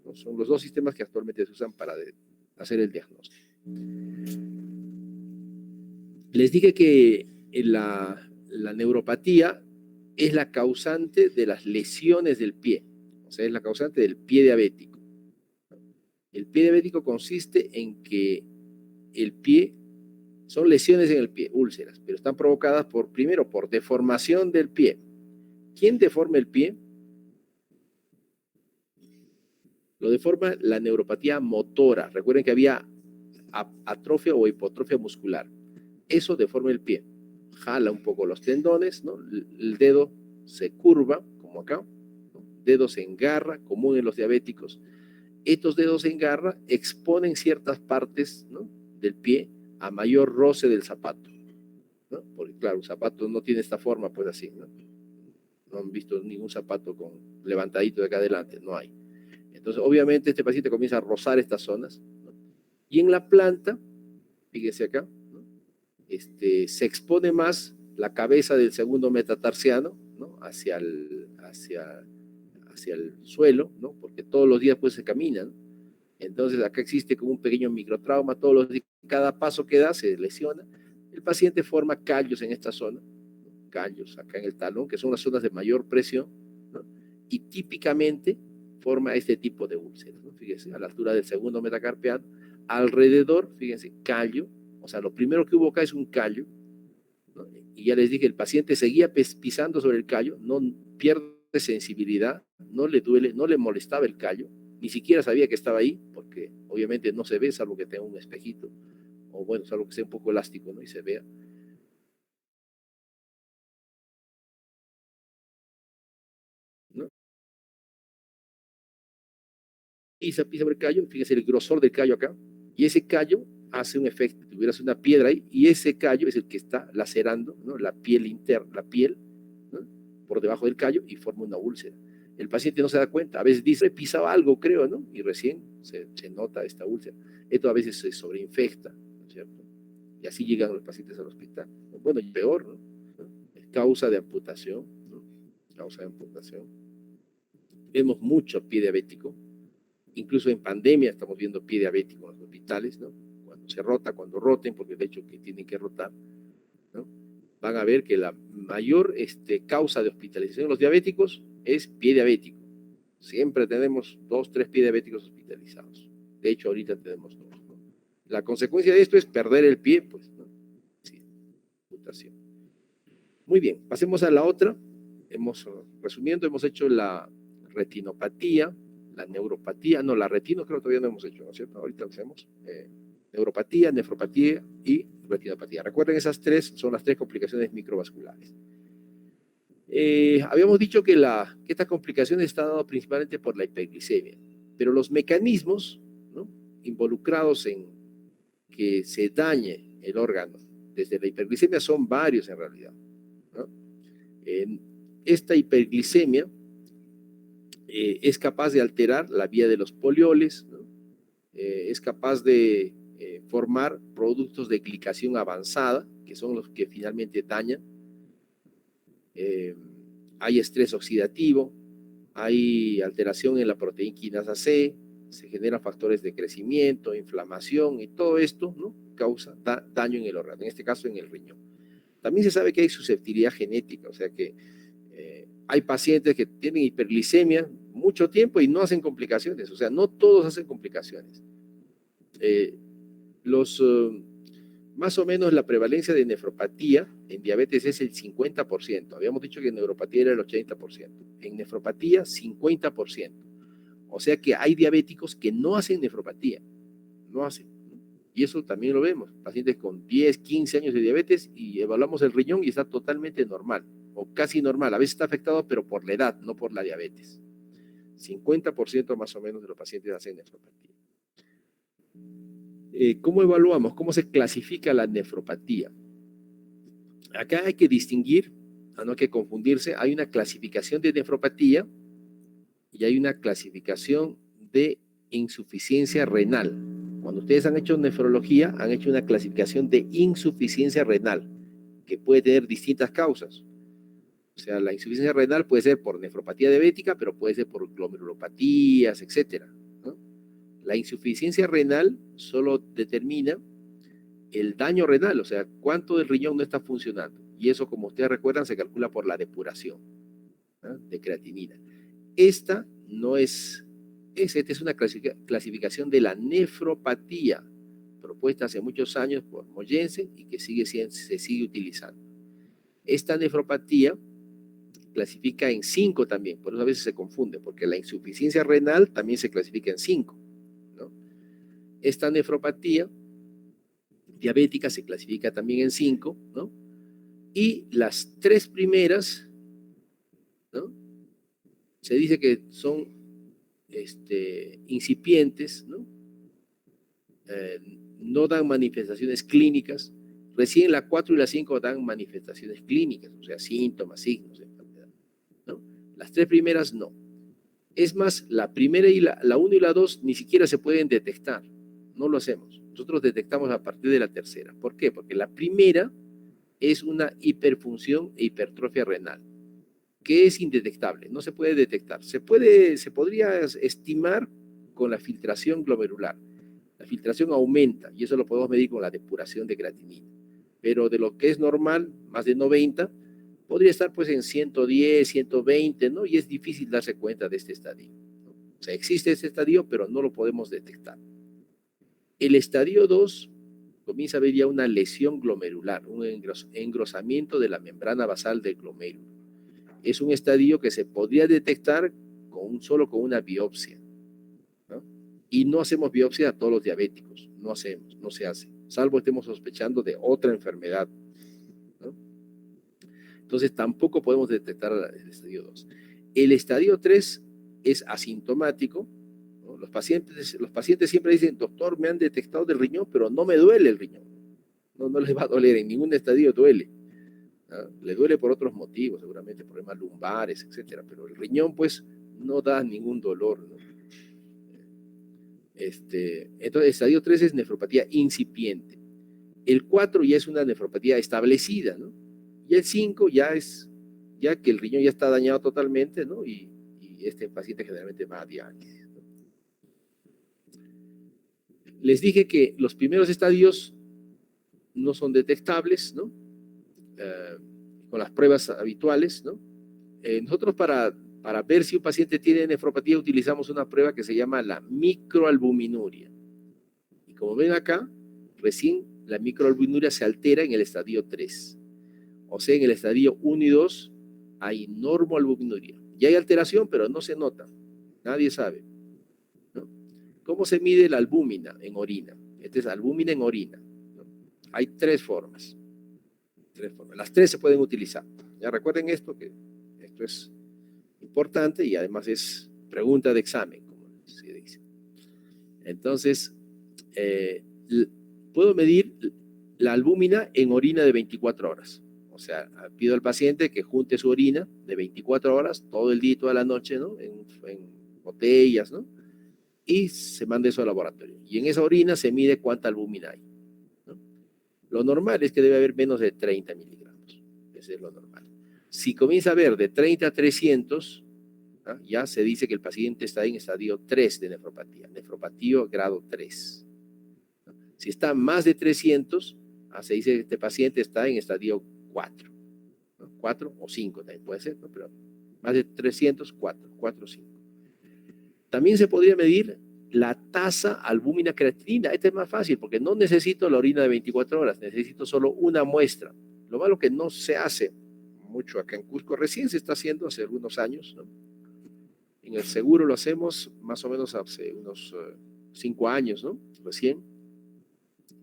¿no? Son los dos sistemas que actualmente se usan para hacer el diagnóstico. Les dije que la neuropatía es la causante de las lesiones del pie, o sea, es la causante del pie diabético. El pie diabético consiste en que el pie, son lesiones en el pie, úlceras, pero están provocadas primero por deformación del pie. ¿Quién deforma el pie? Lo deforma la neuropatía motora. Recuerden que había atrofia o hipotrofia muscular. Eso deforma el pie. Jala un poco los tendones, ¿no? El dedo se curva, como acá, ¿no? El dedo se engarra, común en los diabéticos. Estos dedos en garra exponen ciertas partes, ¿no? Del pie a mayor roce del zapato, ¿no? Porque claro, un zapato no tiene esta forma, pues así, ¿no? No han visto ningún zapato con levantadito de acá adelante, no hay. Entonces, obviamente, este paciente comienza a rozar estas zonas, ¿no? Y en la planta, fíjense acá, ¿no? Se expone más la cabeza del segundo metatarsiano, ¿no? Hacia el suelo, ¿no? Porque todos los días pues se caminan. Entonces acá existe como un pequeño microtrauma, todos los días, cada paso que da se lesiona. El paciente forma callos en esta zona, ¿no? Callos acá en el talón, que son las zonas de mayor presión, ¿no? Y típicamente forma este tipo de úlceras, ¿no? Fíjense, a la altura del segundo metacarpiano, alrededor, fíjense, callo, o sea, lo primero que hubo acá es un callo, ¿no? Y ya les dije, el paciente seguía pisando sobre el callo, no pierde sensibilidad, no le duele, no le molestaba el callo, ni siquiera sabía que estaba ahí, porque obviamente no se ve, salvo que tenga un espejito, o bueno, salvo que sea un poco elástico, ¿no? Y se vea. ¿No? Pisa sobre el callo, fíjense el grosor del callo acá, y ese callo hace un efecto, tuvieras una piedra ahí, y ese callo es el que está lacerando, ¿no? La piel interna, la piel, ¿no? Por debajo del callo y forma una úlcera. El paciente no se da cuenta, a veces dice, pisaba algo, creo, ¿no? Y recién se nota esta úlcera. Esto a veces se sobreinfecta, ¿no es cierto? Y así llegan los pacientes al hospital. Bueno, y peor, ¿no? Es causa de amputación, ¿no? Causa de amputación. Vemos mucho pie diabético, incluso en pandemia estamos viendo pie diabético en los hospitales, ¿no? Cuando se rota, cuando roten, porque de hecho que tienen que rotar, ¿no? Van a ver que la mayor causa de hospitalización de los diabéticos es pie diabético. Siempre tenemos 2, 3 pie diabéticos hospitalizados. De hecho, ahorita tenemos 2, ¿no? La consecuencia de esto es perder el pie, pues, ¿no? Sí, amputación. Muy bien, pasemos a la otra. Resumiendo, hemos hecho la retinopatía, la neuropatía, no, la retino creo que todavía no hemos hecho, ¿no es cierto? Ahorita hacemos neuropatía, nefropatía y retinopatía. Recuerden, esas tres son las tres complicaciones microvasculares. Habíamos dicho que estas complicaciones están dadas principalmente por la hiperglicemia, pero los mecanismos, ¿no?, involucrados en que se dañe el órgano desde la hiperglicemia son varios en realidad, ¿no? Esta hiperglicemia es capaz de alterar la vía de los polioles, ¿no? es capaz de formar productos de glicación avanzada, que son los que finalmente dañan. Hay estrés oxidativo, hay alteración en la proteína quinasa C, se generan factores de crecimiento, inflamación, y todo esto, ¿no?, causa daño en el órgano, en este caso en el riñón. También se sabe que hay susceptibilidad genética, o sea que hay pacientes que tienen hiperglicemia mucho tiempo y no hacen complicaciones, o sea, no todos hacen complicaciones. Más o menos la prevalencia de nefropatía en diabetes es el 50%. Habíamos dicho que en neuropatía era el 80%. En nefropatía, 50%. O sea que hay diabéticos que no hacen nefropatía. No hacen. Y eso también lo vemos. Pacientes con 10, 15 años de diabetes y evaluamos el riñón y está totalmente normal. O casi normal. A veces está afectado, pero por la edad, no por la diabetes. 50% más o menos de los pacientes hacen nefropatía. ¿Cómo evaluamos? ¿Cómo se clasifica la nefropatía? Acá hay que distinguir, no hay que confundirse, hay una clasificación de nefropatía y hay una clasificación de insuficiencia renal. Cuando ustedes han hecho nefrología, han hecho una clasificación de insuficiencia renal, que puede tener distintas causas. O sea, la insuficiencia renal puede ser por nefropatía diabética, pero puede ser por glomerulopatías, etcétera, ¿no? La insuficiencia renal solo determina el daño renal, o sea, cuánto del riñón no está funcionando. Y eso, como ustedes recuerdan, se calcula por la depuración, ¿no?, de creatinina. Esta es una clasificación de la nefropatía propuesta hace muchos años por Moyensen y que se sigue utilizando. Esta nefropatía clasifica en 5 también, por eso a veces se confunde, porque la insuficiencia renal también se clasifica en 5, ¿no? Esta nefropatía diabética se clasifica también en 5, ¿no? Y las 3 primeras, ¿no?, se dice que son incipientes, ¿no? No dan manifestaciones clínicas. Recién la 4 y la 5 dan manifestaciones clínicas, o sea, síntomas, signos de enfermedad, ¿no? Las 3 primeras no. Es más, la primera y la 1 y la 2 ni siquiera se pueden detectar. No lo hacemos. Nosotros detectamos a partir de la tercera. ¿Por qué? Porque la primera es una hiperfunción e hipertrofia renal, que es indetectable, no se puede detectar. Se podría estimar con la filtración glomerular. La filtración aumenta y eso lo podemos medir con la depuración de creatinina. Pero de lo que es normal, más de 90, podría estar pues en 110, 120, ¿no? Y es difícil darse cuenta de este estadio, ¿no? O sea, existe este estadio, pero no lo podemos detectar. El estadio 2 comienza a haber ya una lesión glomerular, un engrosamiento de la membrana basal del glomérulo. Es un estadio que se podría detectar solo con una biopsia, ¿no? Y no hacemos biopsia a todos los diabéticos, no se hace, salvo estemos sospechando de otra enfermedad, ¿no? Entonces tampoco podemos detectar el estadio 2. El estadio 3 es asintomático, ¿no? Los pacientes siempre dicen, doctor, me han detectado del riñón, pero no me duele el riñón. No les va a doler, en ningún estadio duele. Le duele por otros motivos, seguramente problemas lumbares, etcétera, pero el riñón pues no da ningún dolor, ¿no? Entonces, el estadio 3 es nefropatía incipiente. El 4 ya es una nefropatía establecida, ¿no? Y el 5 ya que el riñón ya está dañado totalmente, ¿no? Y este paciente generalmente va a diálisis, ¿no? Les dije que los primeros estadios no son detectables, ¿no? Con las pruebas habituales, ¿no? Nosotros para ver si un paciente tiene nefropatía utilizamos una prueba que se llama la microalbuminuria. Y como ven acá, recién la microalbuminuria se altera en el estadio 3. O sea, en el estadio 1 y 2 hay normoalbuminuria. Ya hay alteración, pero no se nota. Nadie sabe, ¿no? ¿Cómo se mide la albúmina en orina? Esta es albúmina en orina, ¿no? Hay 3 formas. Las 3 se pueden utilizar. Ya recuerden esto, que esto es importante y además es pregunta de examen, como se dice. Entonces, puedo medir la albúmina en orina de 24 horas. O sea, pido al paciente que junte su orina de 24 horas, todo el día y toda la noche, ¿no? En botellas, ¿no? y se manda eso al laboratorio. Y en esa orina se mide cuánta albúmina hay, ¿no? Lo normal es que debe haber menos de 30 miligramos. Ese es lo normal. Si comienza a haber de 30 a 300, ¿ah? Ya se dice que el paciente está en estadio 3 de nefropatía, nefropatía grado 3. Si está más de 300, se dice que este paciente está en estadio 4, ¿no? 4 o 5 también puede ser, ¿no? Pero más de 300, 4 o 5. También se podría medir la tasa albúmina creatinina. Este es más fácil porque no necesito la orina de 24 horas, necesito solo una muestra. Lo malo que no se hace mucho acá en Cusco, recién se está haciendo hace algunos años, ¿no? En el seguro lo hacemos más o menos hace unos 5 años, ¿no? Recién.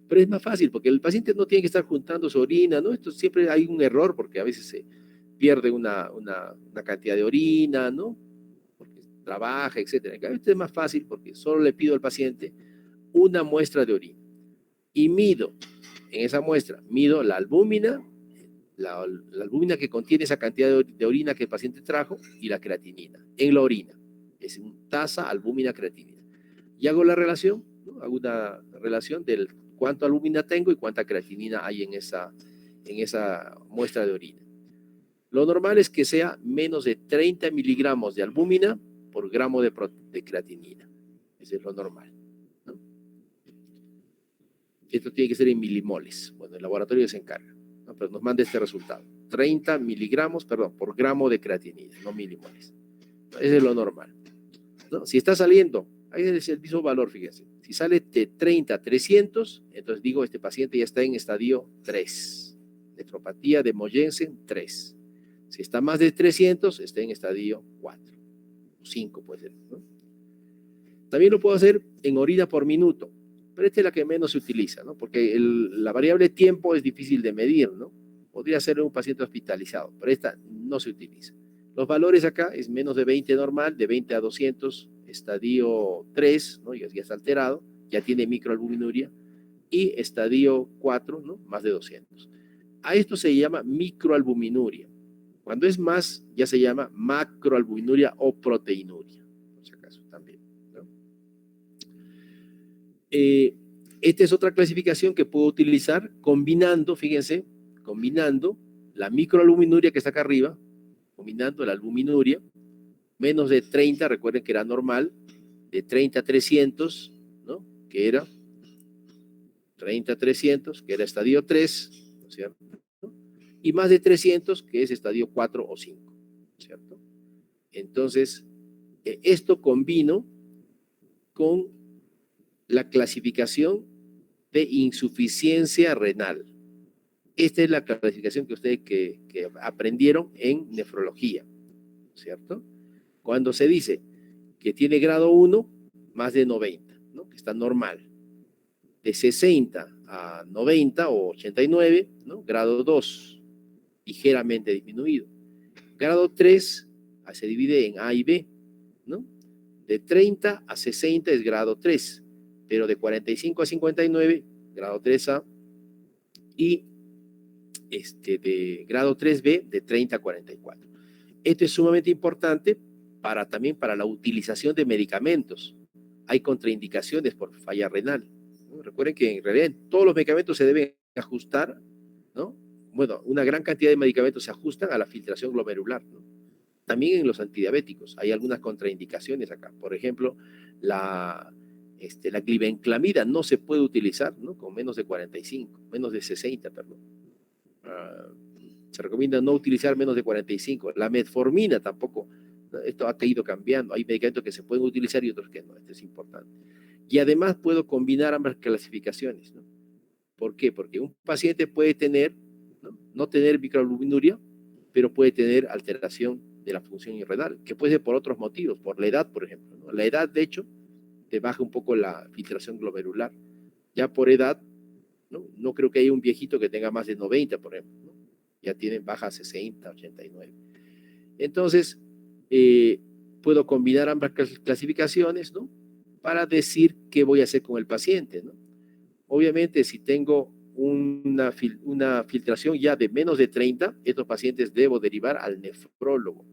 Pero es más fácil porque el paciente no tiene que estar juntando su orina, ¿no? Esto siempre hay un error porque a veces se pierde una cantidad de orina, ¿no? Porque trabaja, etcétera. Esto es más fácil porque solo le pido al paciente una muestra de orina y mido en esa muestra, mido la albúmina, la albúmina que contiene esa cantidad de orina que el paciente trajo y la creatinina en la orina. Es una tasa albúmina creatinina. Y hago la relación, ¿no? Hago una relación del cuánta albúmina tengo y cuánta creatinina hay en esa muestra de orina. Lo normal es que sea menos de 30 miligramos de albúmina por gramo de creatinina. Ese es lo normal, ¿no? Esto tiene que ser en milimoles. Bueno, el laboratorio se encarga, ¿no? Pero nos manda este resultado. 30 miligramos, perdón, por gramo de creatinina, no milimoles. Ese es lo normal, ¿no? Si está saliendo, ahí es el mismo valor, fíjense. Si sale de 30 a 300, entonces digo, este paciente ya está en estadio 3. Nefropatía de Mogensen 3. Si está más de 300, está en estadio 4. O 5 puede ser, ¿no? También lo puedo hacer en orina por minuto, pero esta es la que menos se utiliza, ¿no? Porque la variable tiempo es difícil de medir, ¿no? Podría ser un paciente hospitalizado, pero esta no se utiliza. Los valores acá es menos de 20 normal, de 20 a 200, estadio 3, ¿no? Ya está alterado, ya tiene microalbuminuria, y estadio 4, ¿no? Más de 200. A esto se llama microalbuminuria. Cuando es más, ya se llama macroalbuminuria o proteinuria, por si acaso también, ¿no? Esta es otra clasificación que puedo utilizar combinando, fíjense, combinando la microalbuminuria que está acá arriba, combinando la albuminuria, menos de 30, recuerden que era normal, de 30 a 300, ¿no? Que era 30 a 300, que era estadio 3, ¿no es cierto? Y más de 300, que es estadio 4 o 5, ¿cierto? Entonces, esto combino con la clasificación de insuficiencia renal. Esta es la clasificación que ustedes que aprendieron en nefrología, ¿cierto? Cuando se dice que tiene grado 1, más de 90, ¿no? Que está normal. De 60 a 90 o 89, ¿no? Grado 2, ligeramente disminuido. Grado 3 se divide en A y B, ¿no? De 30 a 60 es grado 3, pero de 45 a 59, grado 3A, y de grado 3B de 30 a 44. Esto es sumamente importante también para la utilización de medicamentos. Hay contraindicaciones por falla renal, ¿no? Recuerden que en realidad todos los medicamentos se deben ajustar, ¿no? Bueno, una gran cantidad de medicamentos se ajustan a la filtración glomerular, ¿no? También en los antidiabéticos hay algunas contraindicaciones acá. Por ejemplo, la glibenclamida no se puede utilizar, ¿no? Con menos de 45, menos de 60, perdón. Se recomienda no utilizar menos de 45. La metformina tampoco, ¿no? Esto ha ido cambiando. Hay medicamentos que se pueden utilizar y otros que no. Esto es importante. Y además puedo combinar ambas clasificaciones, ¿no? ¿Por qué? Porque un paciente puede tener, no tener microalbuminuria, pero puede tener alteración de la función renal, que puede ser por otros motivos, por la edad, por ejemplo, ¿no? La edad, de hecho, te baja un poco la filtración glomerular. Ya por edad, no creo que haya un viejito que tenga más de 90, por ejemplo, ¿no? Ya tienen baja 60, 89. Entonces, puedo combinar ambas clasificaciones, ¿no? Para decir qué voy a hacer con el paciente, ¿no? Obviamente, si tengo una filtración ya de menos de 30, estos pacientes debo derivar al nefrólogo.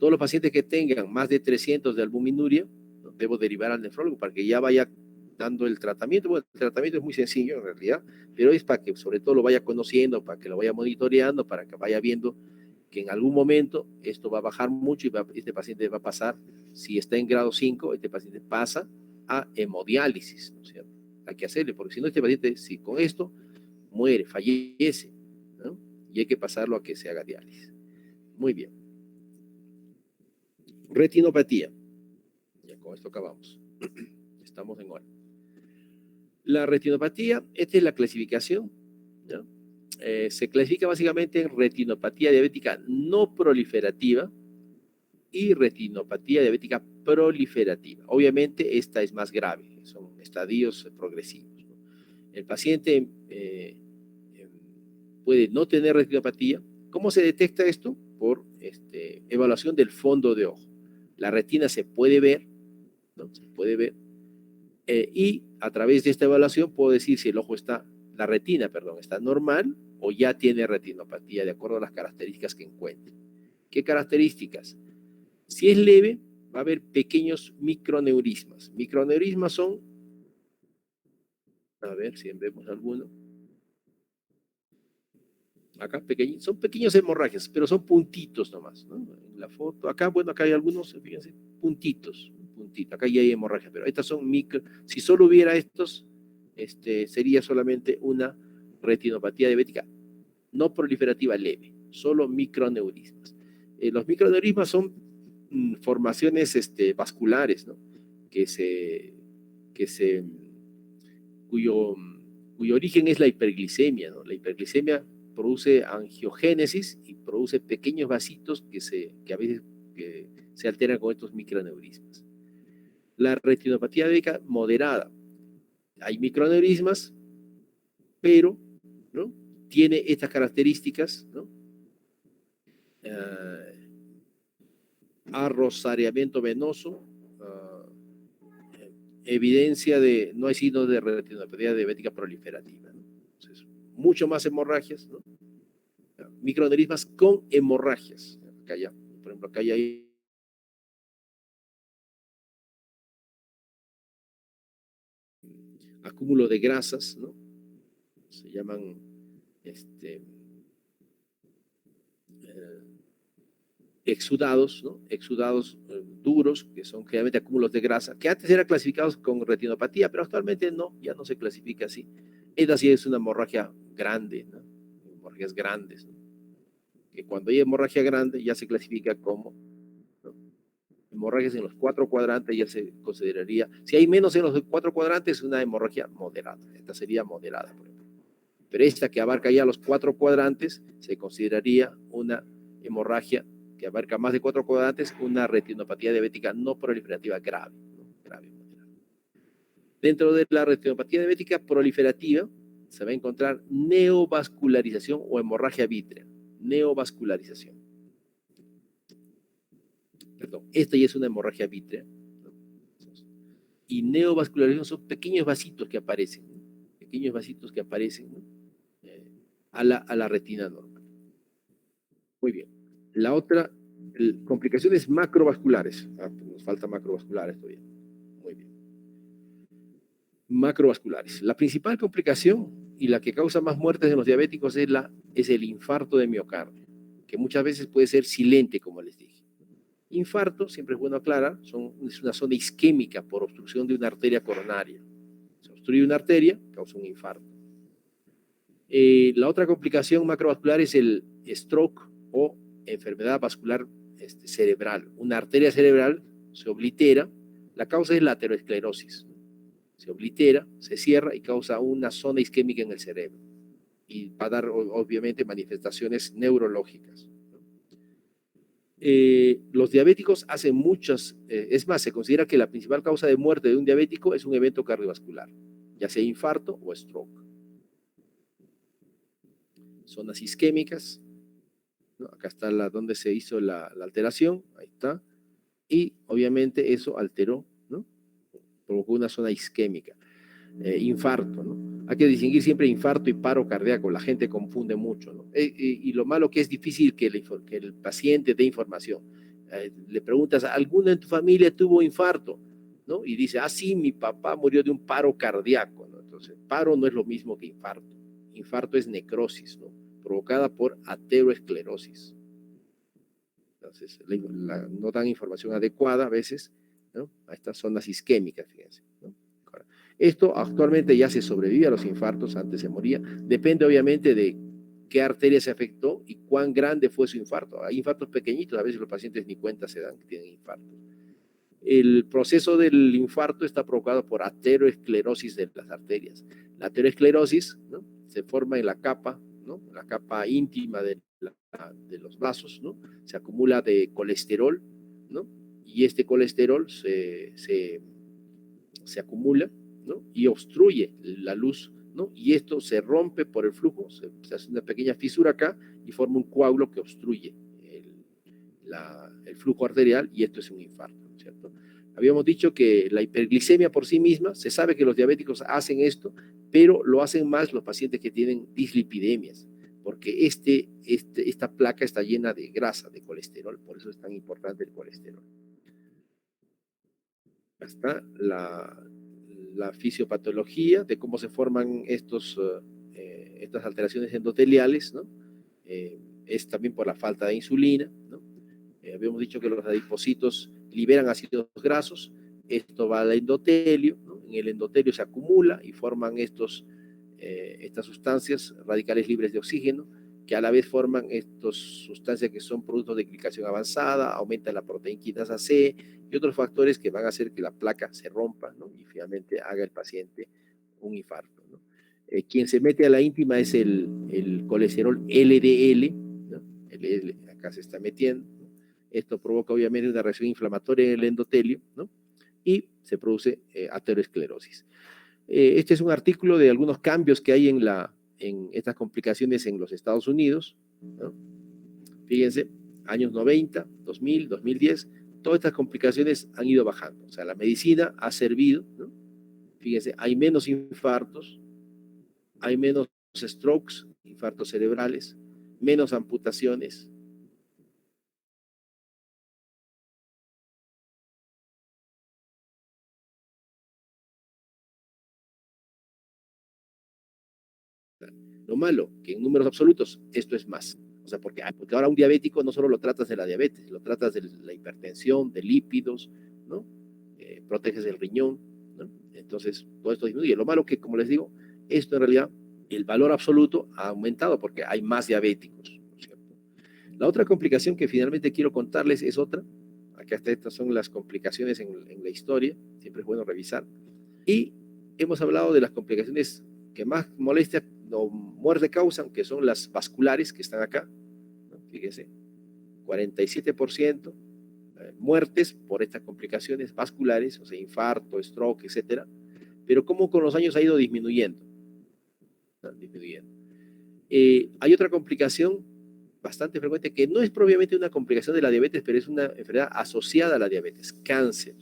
Todos los pacientes que tengan más de 300 de albuminuria, ¿no? Debo derivar al nefrólogo para que ya vaya dando el tratamiento. Bueno, el tratamiento es muy sencillo en realidad, pero es para que sobre todo lo vaya conociendo, para que lo vaya monitoreando, para que vaya viendo que en algún momento esto va a bajar mucho y este paciente va a pasar, si está en grado 5, este paciente pasa a hemodiálisis, ¿no es cierto? Hay que hacerle, porque si no, este paciente, si con esto muere, fallece, ¿no? Y hay que pasarlo a que se haga diálisis. Muy bien. Retinopatía. Ya con esto acabamos. Estamos en hora. La retinopatía, esta es la clasificación, ¿no? Se clasifica básicamente en retinopatía diabética no proliferativa y retinopatía diabética proliferativa. Obviamente esta es más grave, son estadios progresivos, ¿no? El paciente puede no tener retinopatía. ¿Cómo se detecta esto? Por evaluación del fondo de ojo. La retina se puede ver, ¿no? Se puede ver, y a través de esta evaluación puedo decir si el ojo está, la retina, perdón, está normal o ya tiene retinopatía de acuerdo a las características que encuentre. ¿Qué características? Si es leve, va a haber pequeños microneurismas. Microneurismas son, a ver si vemos alguno. Acá son pequeños hemorragias, pero son puntitos nomás, ¿no? En la foto, acá, bueno, acá hay algunos, fíjense, puntitos, puntito. Acá ya hay hemorragias, pero estas son micro. Si solo hubiera estos, sería solamente una retinopatía diabética no proliferativa leve, solo microneurismas. Los microneurismas son formaciones vasculares, ¿no? que se, que se, cuyo, cuyo origen es la hiperglicemia, ¿no? La hiperglicemia produce angiogénesis y produce pequeños vasitos que a veces se alteran con estos microneurismas. La retinopatía diabética moderada. Hay microneurismas, pero, ¿no? Tiene estas características, ¿no? Arrosariamiento venoso, evidencia de, no hay signos de retinopatía diabética proliferativa, ¿no? Entonces, mucho más hemorragias, ¿no? Microneurismas con hemorragias. Acá ya, por ejemplo, acá ya hay acúmulo de grasas, ¿no? Se llaman exudados, ¿no? Exudados duros, que son generalmente acúmulos de grasa, que antes eran clasificados con retinopatía, pero actualmente no, ya no se clasifica así. Esta sí es una hemorragia grande, ¿no? Hemorragias grandes, ¿no? Que cuando hay hemorragia grande ya se clasifica como, ¿no? Hemorragias en los 4 cuadrantes ya se consideraría, si hay menos en los 4 cuadrantes, una hemorragia moderada. Esta sería moderada, por ejemplo. Pero esta que abarca ya los 4 cuadrantes se consideraría una hemorragia que abarca más de 4 cuadrantes, una retinopatía diabética no proliferativa grave, ¿no? Grave, moderada. Dentro de la retinopatía diabética proliferativa se va a encontrar neovascularización o hemorragia vítrea. Neovascularización. Perdón, esta ya es una hemorragia vítrea, ¿no? Y neovascularización son pequeños vasitos que aparecen, ¿no? Pequeños vasitos que aparecen, ¿no? a la retina normal. Muy bien. La otra, complicaciones macrovasculares. Nos falta macrovasculares todavía. Muy bien. Macrovasculares. La principal complicación y la que causa más muertes en los diabéticos es el infarto de miocardio, que muchas veces puede ser silente, como les dije. Infarto, siempre es bueno aclarar, es una zona isquémica por obstrucción de una arteria coronaria. Se obstruye una arteria, causa un infarto. La otra complicación macrovascular es el stroke o enfermedad vascular cerebral. Una arteria cerebral se oblitera, la causa es la aterosclerosis. Se oblitera, se cierra y causa una zona isquémica en el cerebro. Y va a dar, obviamente, manifestaciones neurológicas. Los diabéticos hacen muchas, es más, se considera que la principal causa de muerte de un diabético es un evento cardiovascular, ya sea infarto o stroke. Zonas isquémicas, ¿no? Acá está donde se hizo la alteración, ahí está, y obviamente eso alteró, ¿no? Provocó una zona isquémica. Infarto, ¿no? Hay que distinguir siempre infarto y paro cardíaco, la gente confunde mucho, ¿no? Y lo malo que es difícil que el paciente dé información. Le preguntas, ¿alguno en tu familia tuvo infarto? ¿No? Y dice, sí, mi papá murió de un paro cardíaco, ¿no? Entonces, paro no es lo mismo que infarto. Infarto es necrosis, ¿no? Provocada por ateroesclerosis. Entonces, no dan información adecuada a veces, ¿no? A estas zonas isquémicas, fíjense, ¿no? Esto actualmente ya se sobrevive a los infartos, antes se moría. Depende obviamente de qué arteria se afectó y cuán grande fue su infarto. Hay infartos pequeñitos, a veces los pacientes ni cuenta se dan que tienen infartos. El proceso del infarto está provocado por ateroesclerosis de las arterias. La ateroesclerosis, ¿no? Se forma en la capa, ¿no? La capa íntima de los vasos, ¿no? Se acumula de colesterol, ¿no? Y este colesterol se acumula, ¿no? Y obstruye la luz, ¿no? Y esto se rompe por el flujo, se hace una pequeña fisura acá y forma un coágulo que obstruye el flujo arterial, y esto es un infarto, ¿cierto? Habíamos dicho que la hiperglicemia por sí misma, se sabe que los diabéticos hacen esto, pero lo hacen más los pacientes que tienen dislipidemias, porque esta placa está llena de grasa, de colesterol, por eso es tan importante el colesterol. Hasta la fisiopatología de cómo se forman estas alteraciones endoteliales, ¿no? Es también por la falta de insulina, ¿no? Habíamos dicho que los adipocitos liberan ácidos grasos, esto va al endotelio, ¿no? En el endotelio se acumula y forman estas sustancias radicales libres de oxígeno, que a la vez forman estas sustancias que son productos de glicación avanzada, aumentan la proteína quinasa C y otros factores que van a hacer que la placa se rompa, ¿no? Y finalmente haga el paciente un infarto, ¿no? Quien se mete a la íntima es el colesterol LDL, ¿no? Acá se está metiendo, ¿no? Esto provoca obviamente una reacción inflamatoria en el endotelio, ¿no? Y se produce ateroesclerosis. Este es un artículo de algunos cambios que hay en estas complicaciones en los Estados Unidos, ¿no? Fíjense, años 90, 2000, 2010, todas estas complicaciones han ido bajando. O sea, la medicina ha servido, ¿no? Fíjense, hay menos infartos, hay menos strokes, infartos cerebrales, menos amputaciones. Lo malo, que en números absolutos esto es más. O sea, porque ahora un diabético no solo lo tratas de la diabetes, lo tratas de la hipertensión, de lípidos, ¿no? Proteges el riñón, ¿no? Entonces, todo esto disminuye. Lo malo que, como les digo, esto en realidad, el valor absoluto ha aumentado porque hay más diabéticos, ¿no es cierto? La otra complicación que finalmente quiero contarles es otra. Acá estas son las complicaciones en la historia, siempre es bueno revisar. Y hemos hablado de las complicaciones que más molestia o muerte causan, que son las vasculares que están acá, ¿no? Fíjense, 47% muertes por estas complicaciones vasculares, o sea, infarto, stroke, etcétera. Pero cómo con los años ha ido disminuyendo. ¿No? Disminuyendo. Hay otra complicación bastante frecuente que no es propiamente una complicación de la diabetes, pero es una enfermedad asociada a la diabetes, cáncer.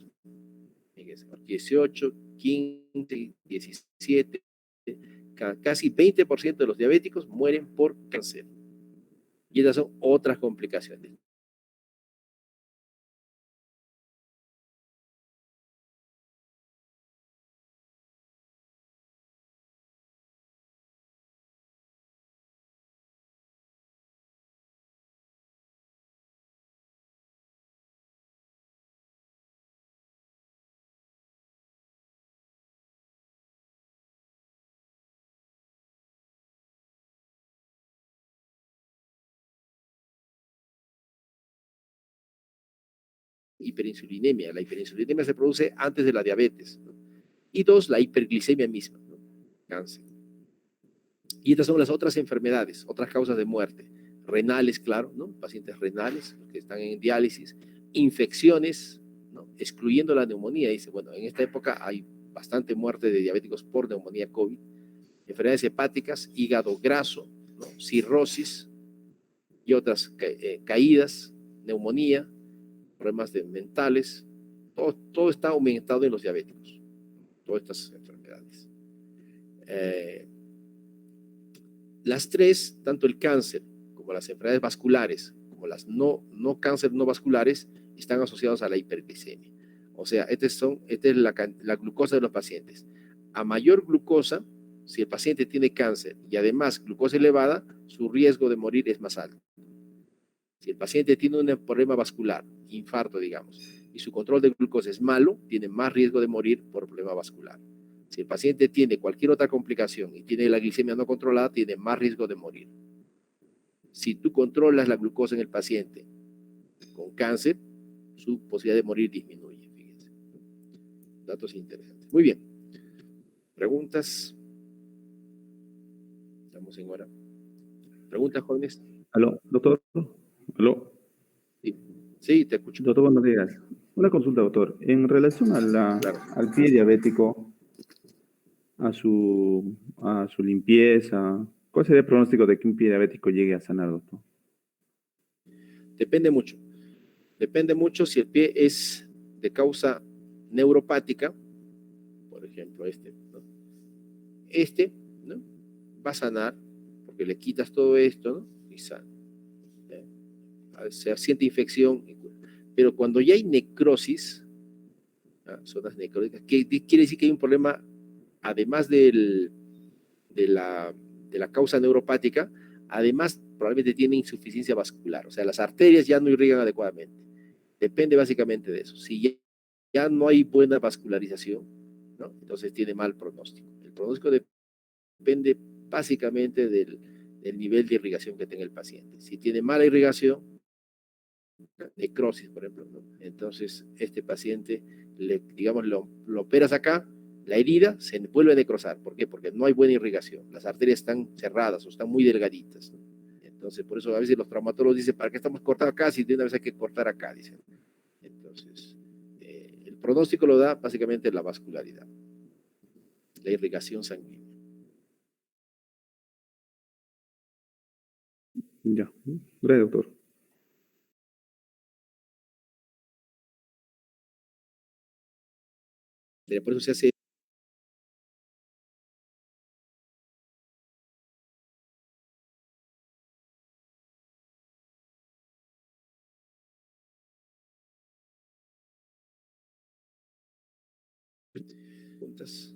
Fíjense, 18, 15, 17, casi 20% de los diabéticos mueren por cáncer. Y estas son otras complicaciones. Hiperinsulinemia. La hiperinsulinemia se produce antes de la diabetes, ¿no? Y dos, la hiperglicemia misma, ¿no? Cáncer. Y estas son las otras enfermedades, otras causas de muerte. Renales, claro, ¿no? Pacientes renales, los que están en diálisis, infecciones, ¿no? Excluyendo la neumonía. Dice, bueno, en esta época hay bastante muerte de diabéticos por neumonía COVID, enfermedades hepáticas, hígado graso, ¿no? Cirrosis y otras caídas, neumonía, problemas mentales, todo está aumentado en los diabéticos, todas estas enfermedades. Las tres, tanto el cáncer como las enfermedades vasculares, como las no cáncer no vasculares, están asociados a la hiperglicemia. O sea, esta es la glucosa de los pacientes. A mayor glucosa, si el paciente tiene cáncer y además glucosa elevada, su riesgo de morir es más alto. Si el paciente tiene un problema vascular, infarto, digamos, y su control de glucosa es malo, tiene más riesgo de morir por problema vascular. Si el paciente tiene cualquier otra complicación y tiene la glicemia no controlada, tiene más riesgo de morir. Si tú controlas la glucosa en el paciente con cáncer, su posibilidad de morir disminuye. Fíjense. Datos interesantes. Muy bien. ¿Preguntas? Estamos en hora. ¿Preguntas, jóvenes? Aló, doctor. Aló. Sí, te escucho. Doctor, buenos días. Una consulta, doctor. En relación a Claro. al pie diabético, a su limpieza, ¿cuál sería el pronóstico de que un pie diabético llegue a sanar, doctor? Depende mucho. Depende mucho si el pie es de causa neuropática, por ejemplo, ¿no? ¿No? Va a sanar porque le quitas todo esto, ¿no? Y sana. Se siente infección, pero cuando ya hay necrosis, zonas necróticas, quiere decir que hay un problema, además de la causa neuropática, además probablemente tiene insuficiencia vascular, o sea, las arterias ya no irrigan adecuadamente. Depende básicamente de eso. Si ya no hay buena vascularización, ¿no? Entonces tiene mal pronóstico. El pronóstico depende básicamente del nivel de irrigación que tenga el paciente. Si tiene mala irrigación, necrosis, por ejemplo, ¿no? Entonces este paciente, digamos, lo operas acá, la herida se vuelve a necrosar. ¿Por qué? Porque no hay buena irrigación. Las arterias están cerradas o están muy delgaditas, ¿no? Entonces, por eso a veces los traumatólogos dicen, ¿para qué estamos cortando acá si de una vez hay que cortar acá? Dicen. Entonces, el pronóstico lo da básicamente la vascularidad, la irrigación sanguínea. Ya. Gracias, doctor. Por eso se hace preguntas.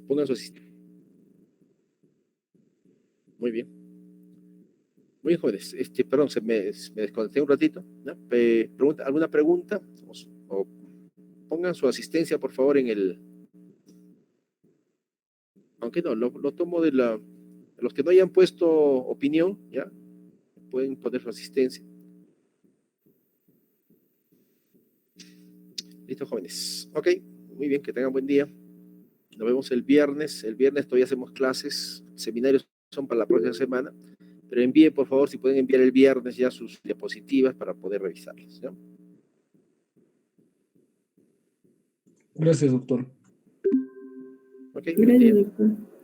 Pongan su asistencia. Muy bien. Muy bien, jóvenes. Perdón, me desconecté un ratito, ¿no? ¿Alguna pregunta? O pongan su asistencia, por favor, en el... Aunque no, lo tomo de los que no hayan puesto opinión, ¿ya? Pueden poner su asistencia. Listo, jóvenes. Ok, muy bien, que tengan buen día. Nos vemos el viernes. El viernes todavía hacemos clases. Seminarios son para la próxima semana. Pero envíen, por favor, si pueden enviar el viernes ya sus diapositivas para poder revisarlas, ¿ya? Gracias, doctor. Ok, buen día. Gracias, doctor.